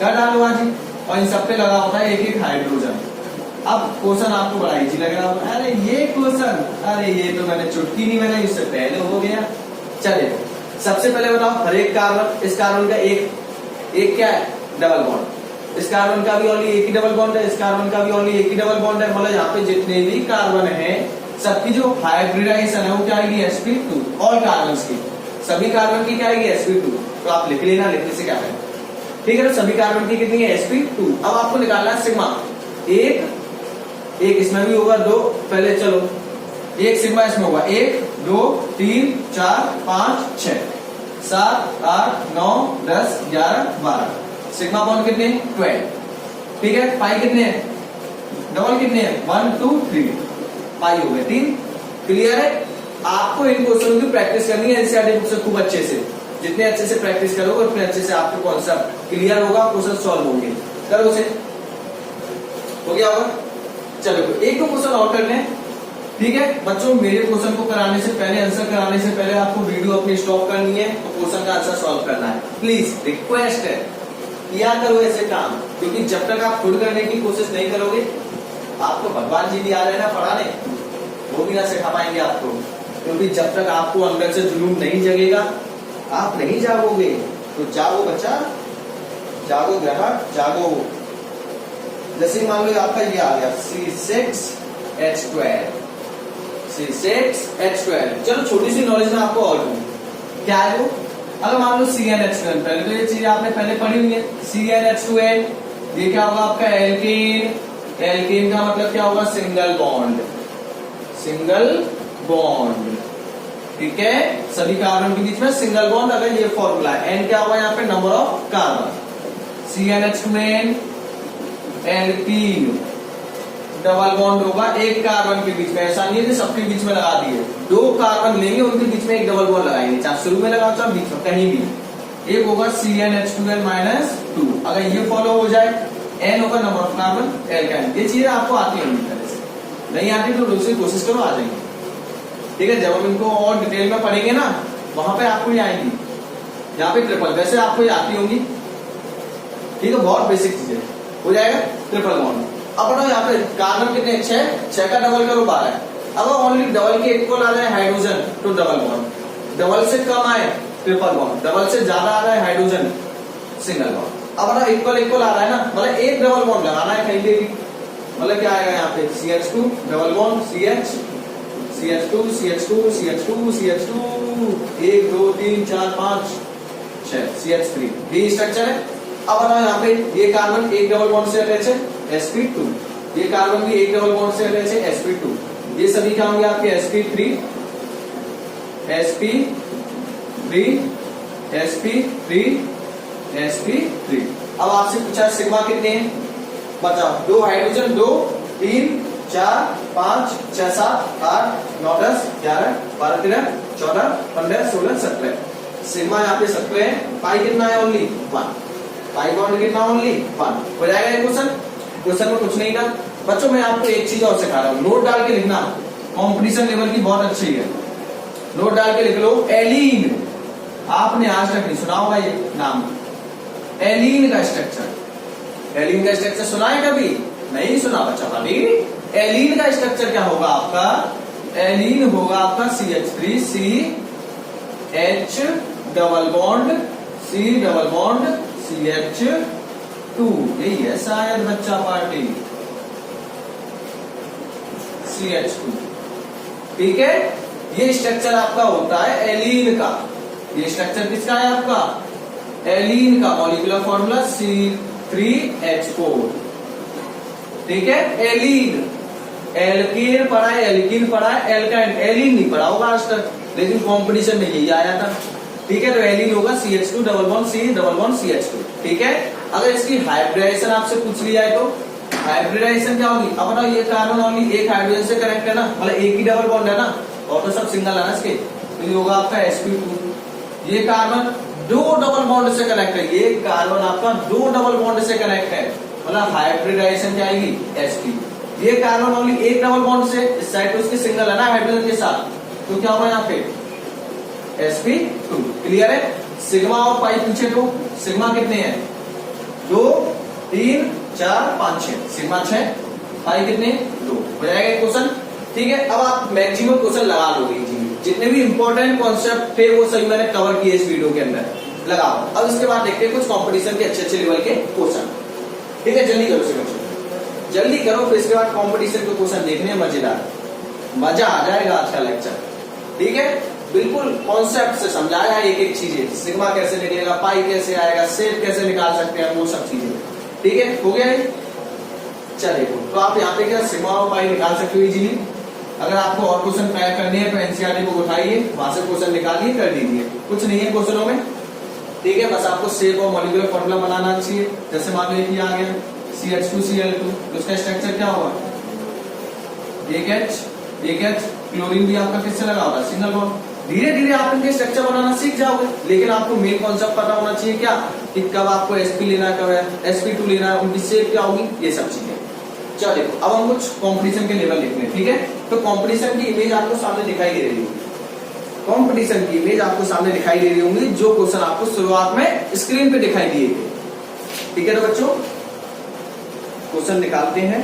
कर डालो आज ही। और इन सब पे लगा होता है एक एक हाइड्रोजन। अब क्वेश्चन आपको बड़ा इजी लग रहा होगा, अरे ये क्वेश्चन, अरे ये तो मैंने चुटकी नहीं बनाई, इससे पहले हो गया। चलिए सबसे पहले बताओ, हर एक कार्बन, इस कार्बन का एक क्या है, डबल बॉन्ड। इस कार्बन का भी ओनली एक ही डबल बॉन्ड है, इस कार्बन का भी ओनली एक ही डबल बॉन्ड है। मतलब यहाँ पे जितने भी कार्बन है सबकी जो हाइब्रिडाइजेशन है वो क्या आएगी sp2। ऑल कार्बन की, सभी कार्बन की क्या आएगी sp2। तो आप लिख लेना, लिखने से क्या है, ठीक है। तो सभी कार्बन की कितनी है sp2। अब आपको निकालना है सिग्मा, एक इसमें भी होगा 2, पहले चलो एक सिग्मा इसमें होगा 1 2 3 4 5 6 7 8 9 10 11 12। सिग्मा बॉन्ड कितने 12। ठीक है, पाई कितने हैं, डबल कितने हैं 1 2 3, पाई हो गए 3। क्लियर है, आपको इन क्वेश्चन की प्रैक्टिस करनी है एनसीईआरटी बुक से खूब अच्छे से। जितने अच्छे से प्रैक्टिस करोगे उतने अच्छे से आपको कॉन्सेप्ट क्लियर होगा, क्वेश्चन सॉल्व होंगे। करो उसे, हो गया होगा। चलो एक दो क्वेश्चन और करने हैं, ठीक है बच्चों। मेरे क्वेश्चन को कराने से पहले, आंसर कराने से पहले आपको वीडियो अपनी स्टॉप करनी है, तो क्वेश्चन का आंसर सॉल्व करना है। प्लीज रिक्वेस्ट है, किया करो ऐसे काम, क्योंकि जब तक आप खुद करने की कोशिश नहीं करोगे, आपको भगवान जी भी आ रहे ना पढ़ाने, वो भी ना सिखा पाएंगे आपको। क्योंकि जब तक आपको अंदर से जुनून नहीं जगेगा, आप नहीं जागोगे। तो जागो बच्चा, जागो ग्राहक, जागो। जैसे मान लो आपका ये आ गया C6H12, C6H12। चलो छोटी सी नॉलेज में आपको और दूं, क्या है वो। अगर मान लो CnH2n, पहले तो ये चीज आपने पहले पढ़ी हुई है। CnH2n ये क्या होगा आपका एल्केन। एल्केन का मतलब क्या होगा, सिंगल बॉन्ड, सिंगल बॉन्ड। ठीक है, सभी कार्बन के बीच में सिंगल बॉन्ड। अगर ये फॉर्मूला है, N क्या होगा यहाँ पे, number of carbon. CnH2n alkene, double bond होगा एक कार्बन के बीच में। ऐसा नहीं है कि सबके बीच में लगा दिए, 2 कार्बन लेंगे उनके बीच में एक डबल बॉन्ड लगाएंगे, चाहे शुरू में लगाओ चाहे बीच में, कहीं भी। एक होगा CnH2n-2। अगर ये फॉलो हो जाए, N होगा नंबर ऑफ कार्बन, एल्काइन। ये चीजें आपको आती होंगी तरह से, नहीं आती तो दूसरी कोशिश करो, आ जाएंगे। ठीक है, जब हम इनको और डिटेल में पढ़ेंगे ना, वहां पे आपको ये आएंगी। यहाँ पे ट्रिपल, वैसे आपको ये आती होंगी, ठीक है, बहुत बेसिक चीजें। हो जाएगा ट्रिपल बॉन्ड। अब बताओ यहाँ पे कार्बन कितने, 6 का डबल करो 12। अगर ओनली डबल के इक्वल आ रहा है हाइड्रोजन तो डबल बॉन्ड, डबल से कम आए ट्रिपल बॉन्ड, डबल से ज्यादा आ रहा है हाइड्रोजन सिंगल बॉन्ड। अब बताओ इक्वल इक्वल आ रहा है ना, मतलब एक डबल बॉन्ड लगाना है कहीं पे भी। मतलब क्या आएगा यहाँ पे, CH2 double bond CH, CH2 CH2 CH2 CH2, 1 2 3 4 5 6 CH3, ये स्ट्रक्चर है। अब बताओ यहाँ पे ये कार्बन एक डबल बॉन्ड से अटैच है sp2, ये कार्बन भी एक डबल बॉन्ड से अटैच है sp2, ये सभी क्या होंगे आपके sp3 sp3 अब आपसे पूछा सिग्मा कितने हैं बताओ, 2 हाइड्रोजन 2 3 4 5 6 7 8 9 10 11 12 13 14 15 16 17 सिग्मा यहाँ पे 17 है। पाई कितना है ओनली 1, पाई बॉन्ड कितना ओनली 1 हो जाएगा ये क्वेश्चन में कुछ नहीं था बच्चों। मैं आपको एक चीज और सिखा रहा हूँ, नोट डाल के लिखना, कंपटीशन लेवल की बहुत अच्छी है, नोट डाल के लिख लो एलीन। आपने आज तक नहीं सुना होगा ये नाम, एलीन का स्ट्रक्चर, एलीन का स्ट्रक्चर सुना है कभी नहीं सुना बच्चा भाभी। एलीन का स्ट्रक्चर क्या होगा आपका, एलीन होगा आपका CH3 CH double bond C double bond CH2, यही है शायद बच्चा पार्टी CH2, ठीक है। ये स्ट्रक्चर आपका होता है एलीन का, ये स्ट्रक्चर किसका है आपका एलीन का, मॉलिक्यूलर फॉर्मूला C3H4, ठीक है। एलीन, एल्कीन पढ़ा है, एल्कीन पढ़ा है, एल्काइन, एलीन नहीं पढ़ा होगा आज तक, लेकिन कंपटीशन में यही आया था, ठीक है। तो एलीन होगा CH2 double bond C double bond CH2, ठीक है। अगर इसकी हाइब्रिडाइजेशन आपसे पूछ लिया है तो हाइब्रिडाइजेशन क्या होगी, अब बताओ ये कार्बन ओनली एक हाइड्रोजन से कनेक्ट है ना, मतलब एक ही डबल बॉन्ड है ना, और तो सब सिंगल है ना इसके, तो ये होगा आपका sp2। ये कार्बन 2 डबल बॉन्ड से कनेक्ट है, ये कार्बन आपका 2 डबल बॉन्ड से कनेक्ट है, मतलब हाइब्रिडाइजेशन क्या आएगी sp। ये कार्बन ओनली एक डबल बॉन्ड से, इस साइड पे उसके सिंगल है ना हाइड्रोजन के साथ, तो क्या होगा यहाँ पे sp2, क्लियर है। सिग्मा और पाई पूछे तो सिग्मा कितने हैं 2 3 4 5 6, सिग्मा 6, पाई कितने 2, हो जाएगा क्वेश्चन, ठीक है। अब आप मैक्सिमम क्वेश्चन लगा लोगे, जितने भी इंपॉर्टेंट कॉन्सेप्ट थे वो सभी मैंने कवर किए इस वीडियो के अंदर, लगाओ। अब इसके बाद देखते हैं कुछ कंपटीशन के अच्छे लेवल के क्वेश्चन, ठीक है। जल्दी करो बच्चों, जल्दी करो, फिर इसके बाद कंपटीशन के क्वेश्चन देखने मजेदार, मजा आ जाएगा आज का लेक्चर, ठीक है। बिल्कुल कॉन्सेप्ट से समझाया है एक एक चीजें, सिग्मा कैसे निकलेगा, पाई कैसे आएगा, सेट कैसे निकाल सकते हैं, वो सब चीजें, ठीक है। हो गया चलिए, तो आप यहाँ पे क्या सिग्मा और पाई निकाल सकते हो इजीली। अगर आपको और क्वेश्चन तैयार करने हैं तो एनसीईआरटी बुक उठाइए, वहां से क्वेश्चन निकालिए, कर दीजिए, कुछ नहीं है क्वेश्चनों में, ठीक है। बस आपको शेप और मॉलिक्यूलर फॉर्मूला बनाना चाहिए। जैसे मान लो ये आ गया CH2Cl2, तो उसका स्ट्रक्चर क्या होगा, एक H, क्लोरीन भी आपका किससे लगा होगा सिंगल बॉन्ड। धीरे धीरे आप इनके स्ट्रक्चर बनाना सीख जाओगे, लेकिन आपको मेन कॉन्सेप्ट पता होना चाहिए क्या, कि कब आपको sp लेना है, कब sp2 लेना है, उनकी शेप क्या होगी, ये सब चीजें। चलो देखो, अब हम कुछ कंपटीशन के लेवल देखते हैं, ठीक है। तो कंपटीशन की इमेज आपको सामने दिखाई दे रही होगी, कंपटीशन की इमेज आपको सामने दिखाई दे रही होंगी, जो क्वेश्चन आपको शुरुआत में स्क्रीन पे दिखाई दिए थे, ठीक है। तो बच्चों क्वेश्चन निकालते हैं,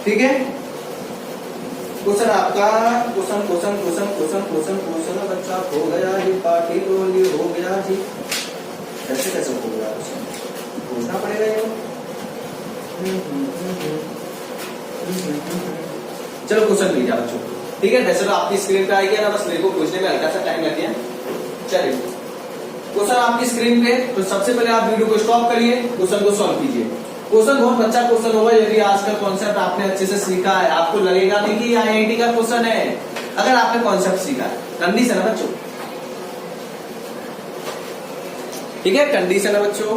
ठीक है। क्वेश्चन आपका क्वेश्चन बच्चा हो गया जी, पार्टी टोली हो गया जी, कैसे हो गया पूछना पड़ेगा ये। चलो क्वेश्चन मिल गया बच्चों, ठीक है। वैसे तो आपकी स्क्रीन पे आएगी ना, बस मेरे को पूछने में हल्का सा टाइम लग गया। चलिए क्वेश्चन आपकी स्क्रीन पे, तो सबसे पहले आप वीडियो को स्टॉप करिए, क्वेश्चन को सॉल्व कीजिए। क्वेश्चन बहुत अच्छा क्वेश्चन होगा, यदि आज का कॉन्सेप्ट आपने अच्छे से सीखा है, आपको लगेगा नहीं कि IIT का क्वेश्चन है, अगर आपने कॉन्सेप्ट सीखा है। कंडीशन है बच्चों, ठीक है, कंडीशन है बच्चों,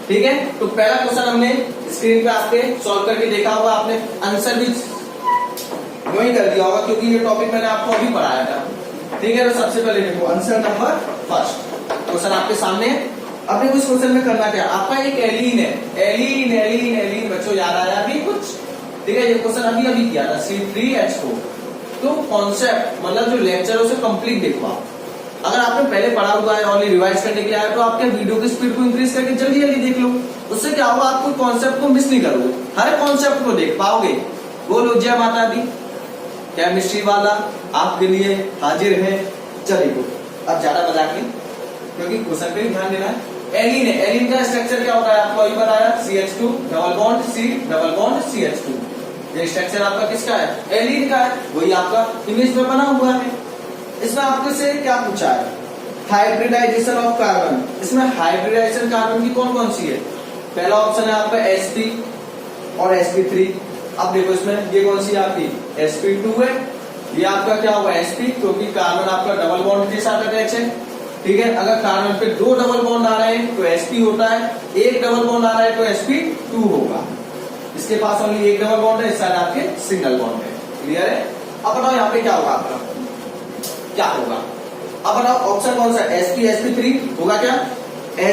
ठीक है। तो पहला क्वेश्चन हमने स्क्रीन पे आपके सॉल्व करके देखा होगा, आपने आंसर भी वही कर दिया होगा, क्योंकि ये टॉपिक मैंने आपको अभी पढ़ाया था, ठीक है। तो सबसे पहले देखो आंसर नंबर फर्स्ट क्वेश्चन आपके सामने। अपने कुछ क्वेश्चन में करना क्या, आपका एक एलीन है, एलीन बच्चों याद आया अभी कुछ, ठीक है। ये क्वेश्चन अभी किया था C3H4। तो कॉन्सेप्ट मतलब जो लेक्चर है उसे कंप्लीट देखो आप। अगर आपने पहले पढ़ा हुआ है और रिवाइज करने के लिए आया, तो आपके वीडियो की स्पीड को इंक्रीज करके जल्दी देख लो, उससे क्या होगा, आपको कॉन्सेप्ट को मिस नहीं करोगे, हर कॉन्सेप्ट को देख पाओगे। बोलो जय माता दी, केमिस्ट्री वाला आपके लिए हाजिर है। चलिए अब ज्यादा मजाक नहीं, क्योंकि क्वेश्चन पे ध्यान देना है। एलीन है, एलीन का स्ट्रक्चर क्या होता है आपको अभी बताया, CH2 double bond C double bond CH2। ये स्ट्रक्चर आपका किसका है, एलीन का है, वही आपका इमेज में बना हुआ है। इसमें आपके से क्या पूछा है, हाइब्रिडाइजेशन ऑफ कार्बन। इसमें हाइब्रिडाइजेशन कार्बन की कौन कौन सी है, पहला ऑप्शन है आपका sp और sp3। अब देखो इसमें ये कौन सी है आपकी sp2 है, ये आपका क्या होगा sp, क्योंकि कार्बन आपका डबल बॉन्ड के साथ अटैच है। ठीक है, अगर कार्बन पे दो डबल बॉन्ड आ रहे हैं तो sp होता है, एक डबल बॉन्ड आ रहा है तो sp2 होगा। इसके पास ओनली एक डबल बॉन्ड है, इस साइड आपके सिंगल बॉन्ड है। क्लियर है। अब बताओ यहाँ पे क्या होगा आपका, क्या होगा, अब बताओ ऑप्शन कौन सा है, sp sp3 होगा क्या,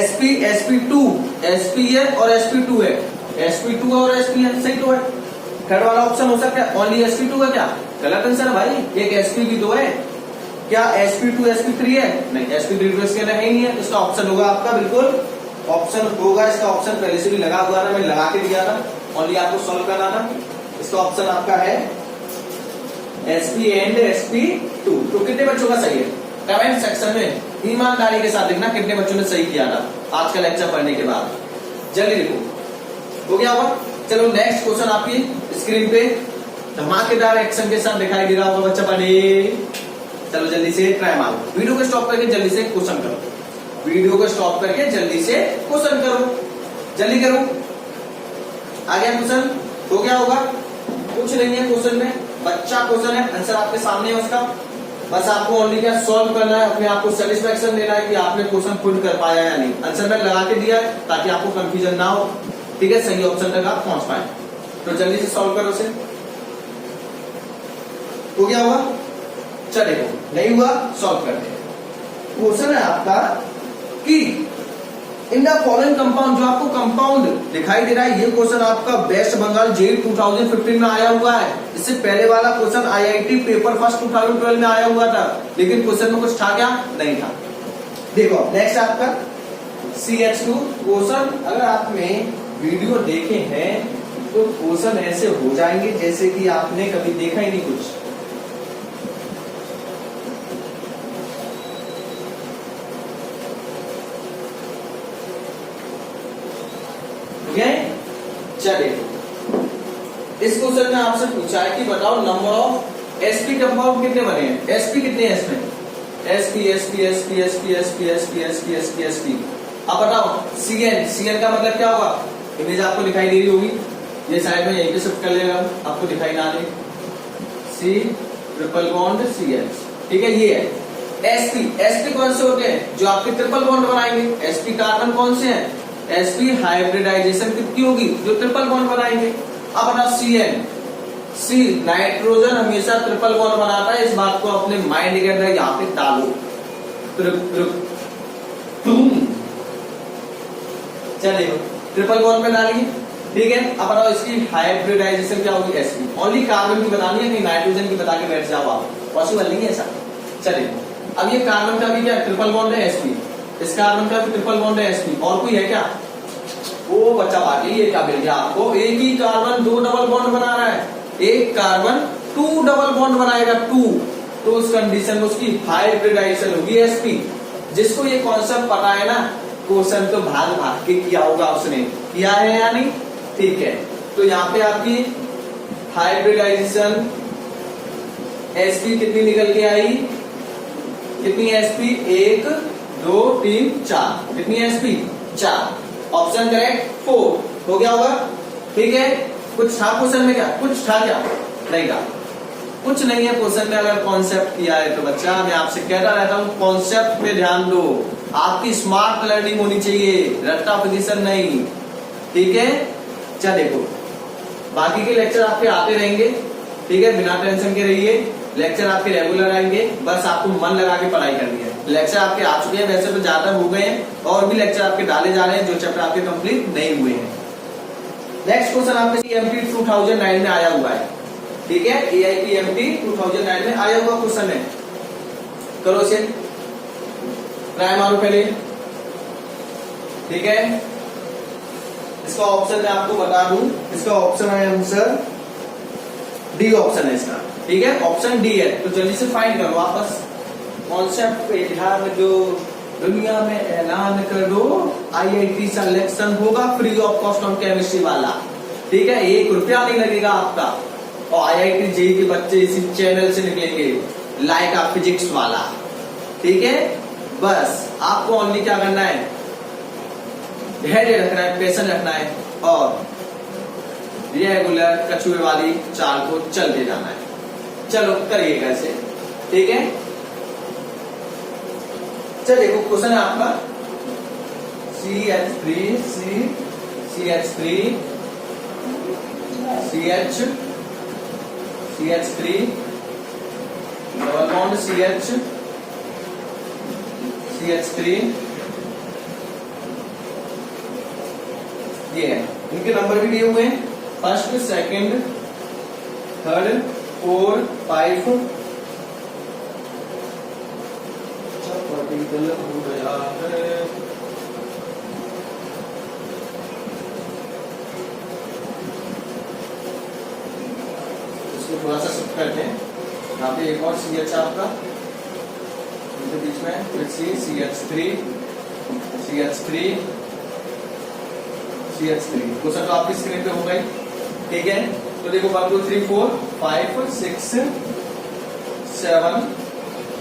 sp sp2, sp है और sp2 है, sp2 और sp है, सही तो है। थर्ड वाला ऑप्शन हो सकता है ओनली sp2 है क्या, गलत आंसर है भाई, एक sp भी तो है, क्या sp2 sp3 है, नहीं sp3 तो इसके अंदर है ही नहीं है। इसका ऑप्शन होगा आपका बिल्कुल ऑप्शन होगा, इसका ऑप्शन पहले से भी लगा हुआ था, मैंने लगा के दिया था, ओनली आपको सॉल्व करना था। इसका ऑप्शन आपका है sp एंड sp2। तो कितने बच्चों का सही है, कमेंट सेक्शन में ईमानदारी के साथ लिखना कितने बच्चों ने सही किया था आज का लेक्चर पढ़ने के बाद, जल्दी लिखो। हो गया होगा। चलो नेक्स्ट क्वेश्चन आपकी स्क्रीन पे धमाकेदार एक्शन के साथ दिखाई दे रहा होगा बच्चा पढ़े। चलो जल्दी से ट्राई मारो, वीडियो को स्टॉप करके जल्दी से क्वेश्चन करो, वीडियो को स्टॉप करके जल्दी से क्वेश्चन करो, जल्दी करो। आ गया क्वेश्चन, हो गया होगा, कुछ नहीं है क्वेश्चन में, बच्चा क्वेश्चन है, आंसर आपके सामने है उसका, बस आपको ओनली क्या सॉल्व करना है, अपने आप को सेटिस्फेक्शन देना है कि आपने क्वेश्चन खुद कर पाया या नहीं। आंसर में लगा के दिया है ताकि आपको कंफ्यूजन ना हो, ठीक है, सही ऑप्शन तक आप पहुंच पाए। तो जल्दी से सॉल्व करो उसे। हो गया हुआ, चलेगा, नहीं हुआ सॉल्व करते हैं। क्वेश्चन है आपका कि इन द फॉलोइंग कंपाउंड, जो आपको कंपाउंड दिखाई दे रहा है, ये क्वेश्चन आपका वेस्ट बंगाल जेई 2015 में आया हुआ है। इससे पहले वाला क्वेश्चन आईआईटी पेपर फर्स्ट 2012 में आया हुआ था, लेकिन क्वेश्चन में कुछ था क्या, नहीं था। देखो नेक्स्ट आपका CH2 क्वेश्चन, अगर आपने वीडियो देखे हैं तो क्वेश्चन ऐसे हो जाएंगे जैसे कि आपने कभी देखा ही नहीं कुछ। चलिए इस क्वेश्चन में आपसे पूछा है कि बताओ नंबर ऑफ sp कंपाउंड कितने बने हैं, sp कितने हैं इसमें, sp sp sp sp sp sp sp sp sp। अब बताओ cn का मतलब क्या होगा, इमेज आपको दिखाई दे रही होगी, ये साइड में यहीं पे शिफ्ट कर लेगा, आपको दिखाई ना दे, C ट्रिपल बॉन्ड CH, ठीक है। ये है sp कौन से होते हैं, जो आपके ट्रिपल बॉन्ड बनाएंगे। sp कार्बन कौन से हैं, sp हाइब्रिडाइजेशन कितनी होगी, जो ट्रिपल बॉन्ड बनाएंगे। अब बताओ C नाइट्रोजन हमेशा ट्रिपल बॉन्ड बनाता है, इस बात को अपने माइंड के अंदर यहाँ पे डालो। चलिए ट्रिपल बॉन्ड पे डालिए, ठीक है। अब बताओ इसकी हाइब्रिडाइजेशन क्या होगी, sp। ओनली कार्बन की बतानी है, नहीं नाइट्रोजन की बता के बैठ जाओ आप, पॉसिबल नहीं है ऐसा। चलिए अब ये कार्बन का भी क्या ट्रिपल बॉन्ड है sp, इस कार्बन का भी ट्रिपल बॉन्ड है sp, और कोई है क्या, वो बच्चा बाकी ये क्या मिल गया आपको, एक ही कार्बन दो डबल बॉन्ड बना रहा है, एक कार्बन टू डबल बॉन्ड बनाएगा, टू, तो उस कंडीशन में उसकी हाइब्रिडाइजेशन होगी sp। जिसको ये कॉन्सेप्ट पता है ना, क्वेश्चन तो भाग भाग के किया होगा, उसने किया है या नहीं, ठीक है। तो यहाँ पे आपकी हाइब्रिडाइजेशन sp कितनी निकल के आई, कितनी sp, 1 2 3 4, कितनी sp 4, ऑप्शन करेक्ट 4 हो गया होगा, ठीक है। कुछ था क्वेश्चन में क्या, कुछ था क्या, नहीं था, कुछ नहीं है क्वेश्चन में। अगर कॉन्सेप्ट किया है तो बच्चा मैं आपसे कहता रहता हूँ कॉन्सेप्ट पे ध्यान दो, आपकी स्मार्ट लर्निंग होनी चाहिए, रट्टा पोजीशन नहीं, ठीक है। चल देखो बाकी के लेक्चर आपके आते रहेंगे, ठीक है, बिना टेंशन के रहिए, लेक्चर आपके रेगुलर आएंगे, बस आपको मन लगा के पढ़ाई करनी है। लेक्चर आपके आ चुके हैं, वैसे तो ज्यादा हो गए हैं, और भी लेक्चर आपके डाले जा रहे हैं जो चैप्टर आपके कंप्लीट नहीं हुए हैं। नेक्स्ट क्वेश्चन आपके CMT 2009 में आया हुआ है, ठीक है, AIPMT 2009 में आया हुआ क्वेश्चन है। करो इसे ट्राई मारो पहले, ठीक है। इसका ऑप्शन मैं आपको बता दूं, इसका ऑप्शन है आंसर डी ऑप्शन है इसका, ठीक है, ऑप्शन डी है। तो जल्दी से फाइंड करो वापस, कॉन्सेप्ट पे ध्यान दो, दुनिया में ऐलान कर दो IIT सिलेक्शन होगा free of cost on chemistry वाला, ठीक है, 1 रुपया नहीं लगेगा आपका, और IIT जेईई के बच्चे इसी चैनल से निकलेंगे, लाइक आ फिजिक्स वाला, ठीक है। बस आपको ओनली क्या करना है, धैर्य रखना है, पेशेंस रखना है और रेगुलर कछुए वाली चाल को चलते जाना है। चलो करिएगा ऐसे, ठीक है। चलिए देखो क्वेश्चन है आपका CH3 CH3 double bond CH3 ये है। इनके नंबर भी दिए हुए हैं, फर्स्ट, सेकंड, थर्ड, 4, 5। गलत हो गया है, इसको थोड़ा सा शिफ्ट करते हैं। यहाँ पे एक और CH आपका इनके बीच में, फिर CH3 क्वेश्चन तो आपकी स्क्रीन पे होगा ही, ठीक है। तो देखो 1 2 3 4 5 6 7,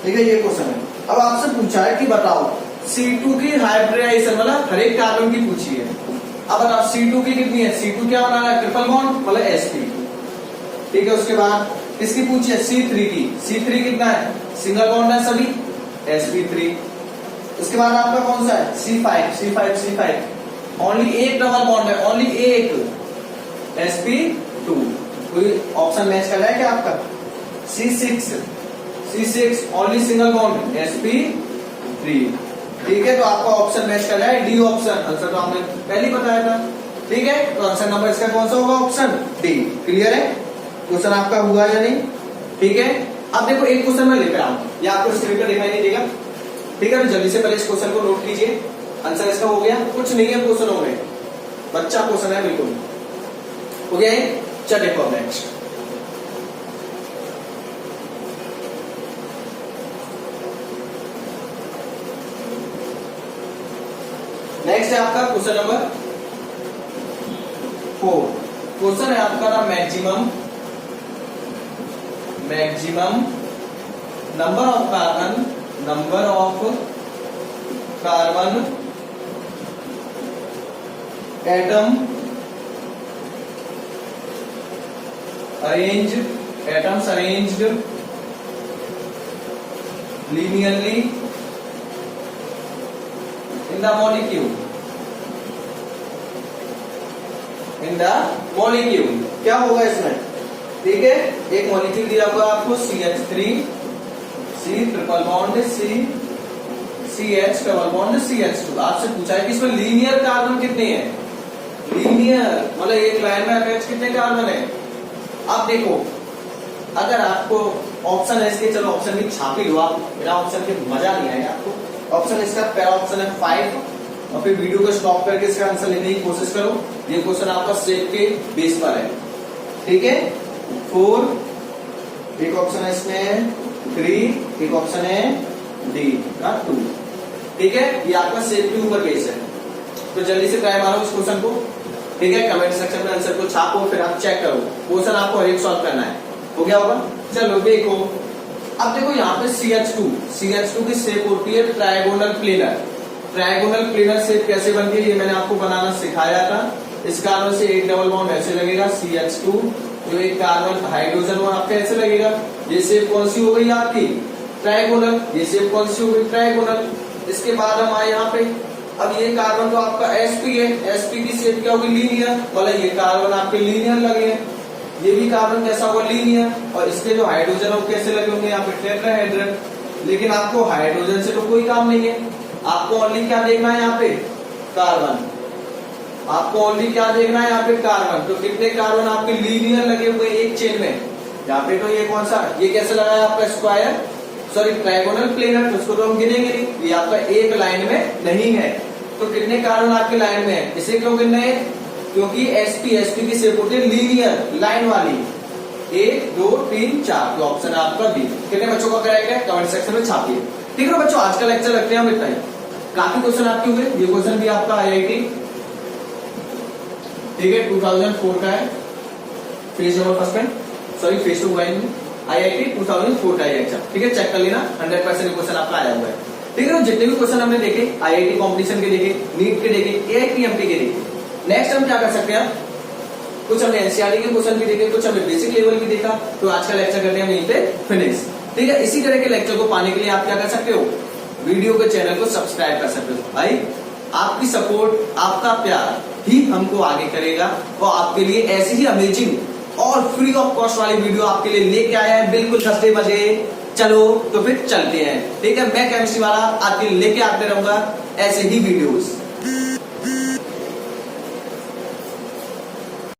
ठीक है, ये क्वेश्चन है। अब आपसे पूछा है कि बताओ C2 की हाइब्रिडाइजेशन, मतलब हर एक कार्बन की पूछी है। अब बताओ C2 की कितनी है, C2 क्या बनाना है, ट्रिपल बॉन्ड मतलब sp, ठीक है। उसके बाद इसकी पूछी है C3 की, C3 कितना है, सिंगल बॉन्ड है सभी, sp3। उसके बाद आपका कौन सा है, C5 ओनली एक डबल बॉन्ड है, ओनली एक, sp2। कोई ऑप्शन मैच कर रहा है क्या आपका, C6 only single bond, sp3, ठीक है। तो आपका ऑप्शन मैच कर रहा है डी ऑप्शन, आंसर तो हमने पहले ही बताया था, ठीक है। तो आंसर नंबर इसका कौन सा होगा, ऑप्शन डी। क्लियर है, क्वेश्चन आपका हुआ या नहीं, ठीक है। अब देखो एक क्वेश्चन मैं लेकर आऊं, ये आपको स्क्रीन पर दिखाई नहीं देगा, ठीक है। तो जल्दी से पहले इस क्वेश्चन को नोट कीजिए, आंसर इसका हो गया, कुछ नहीं है क्वेश्चन हो गए, बच्चा क्वेश्चन है बिल्कुल हो गया है। चल देखो नेक्स्ट, नेक्स्ट है आपका क्वेश्चन नंबर 4। क्वेश्चन है आपका ना maximum number of carbon atoms arranged linearly in the molecule, क्या होगा इसमें, ठीक है। एक मॉलिक्यूल दिया हुआ आपको CH3 C triple bond CH double bond CH2। आपसे पूछा है कि इसमें लीनियर कार्बन कितने हैं, लीनियर मतलब एक लाइन में अटैच कितने कार्बन है। अब देखो अगर आपको ऑप्शन है इसके, चलो ऑप्शन भी छाप ही लो आप, बिना ऑप्शन के मजा नहीं आएगा आपको। ऑप्शन इसका पहला ऑप्शन है 5, और फिर वीडियो को स्टॉप करके इसका आंसर लेने की कोशिश करो। ये क्वेश्चन आपका सेट के बेस पर है, ठीक है। 4, एक ऑप्शन है इसमें 3, एक ऑप्शन है डी का 2, ठीक है। ये आपका सेट के ऊपर बेस है। तो जल्दी से ट्राई मारो इस क्वेश्चन को, ठीक है। कमेंट सेक्शन में आंसर को छापो, फिर आप चेक करो, क्वेश्चन आपको हर एक सॉल्व करना है, हो गया होगा। चलो देखो, अब देखो यहाँ पे CH2 की शेप होती है ट्रायगोनल प्लेनर शेप कैसे बनती है, ये मैंने आपको बनाना सिखाया था। इस कार्बन से एक डबल बॉन्ड ऐसे लगेगा CH2, जो एक कार्बन हाइड्रोजन और आपका ऐसे लगेगा। ये शेप कौन सी हो गई आपकी, ट्रायगोनल। ये शेप कौन सी हो गई, ट्रायगोनल। इसके बाद हम आए यहाँ पे, अब ये कार्बन तो आपका sp है, sp की शेप क्या होगी, लीनियर, मतलब ये कार्बन आपके लीनियर लगे हैं। ये भी कार्बन कैसा होगा, लीनियर। और इसके जो हाइड्रोजन हो कैसे लगे होंगे, यहाँ पे टेट्राहेड्रल। लेकिन आपको हाइड्रोजन से तो कोई काम नहीं है, आपको ओनली क्या देखना है यहाँ पे, कार्बन। आपको ओनली क्या देखना है यहाँ पे, कार्बन। तो कितने कार्बन आपके लीनियर लगे हुए एक चेन में, यहाँ पे तो ये कौन सा, ये कैसे लगा है आपका स्क्वायर, सॉरी ट्रायगोनल प्लेनर, उसको तो हम गिनेंगे नहीं, ये आपका एक लाइन में नहीं है। तो कितने कार्बन आपके लाइन में है, इसे क्यों गिनना है, क्योंकि sp की शेप होती है लीनियर लाइन वाली। 1 2 3 4, तो ऑप्शन है आपका बी। कितने बच्चों का करेक्ट है, कमेंट सेक्शन में छापिए, ठीक है बच्चों। आज का लेक्चर रखते हैं हम इतना ही, काफी क्वेश्चन आपके हुए। ये क्वेश्चन भी आपका IIT, ठीक है, 2004 का है, फेज नंबर फर्स्ट में, सॉरी फेज 2 हुआ IIT 2004 का एग्जाम, ठीक है, चेक कर लेना, 100% क्वेश्चन आपका आया हुआ है, ठीक है। तो जितने भी क्वेश्चन हमने देखे, IIT कंपटीशन के देखे, नीट के देखे, AIPMT के देखे, नेक्स्ट हम क्या कर सकते हैं, कुछ हमने NCERT के क्वेश्चन भी देखे, कुछ हमने बेसिक लेवल भी देखा। तो आज का लेक्चर करते हैं हम यहीं पे फिनिश, ठीक है। इसी तरह के लेक्चर को पाने के लिए आप क्या कर सकते हो, वीडियो के चैनल को सब्सक्राइब कर सकते हो। भाई आपकी सपोर्ट, आपका प्यार ही हमको आगे करेगा और आपके लिए ऐसी ही अमेजिंग और फ्री ऑफ कॉस्ट वाली वीडियो आपके लिए लेके आया है बिल्कुल 10 बजे। चलो तो फिर चलते हैं, ठीक है। मैं केमिस्ट्री वाला आपके लिए लेके आते रहूंगा ऐसे ही वीडियोस।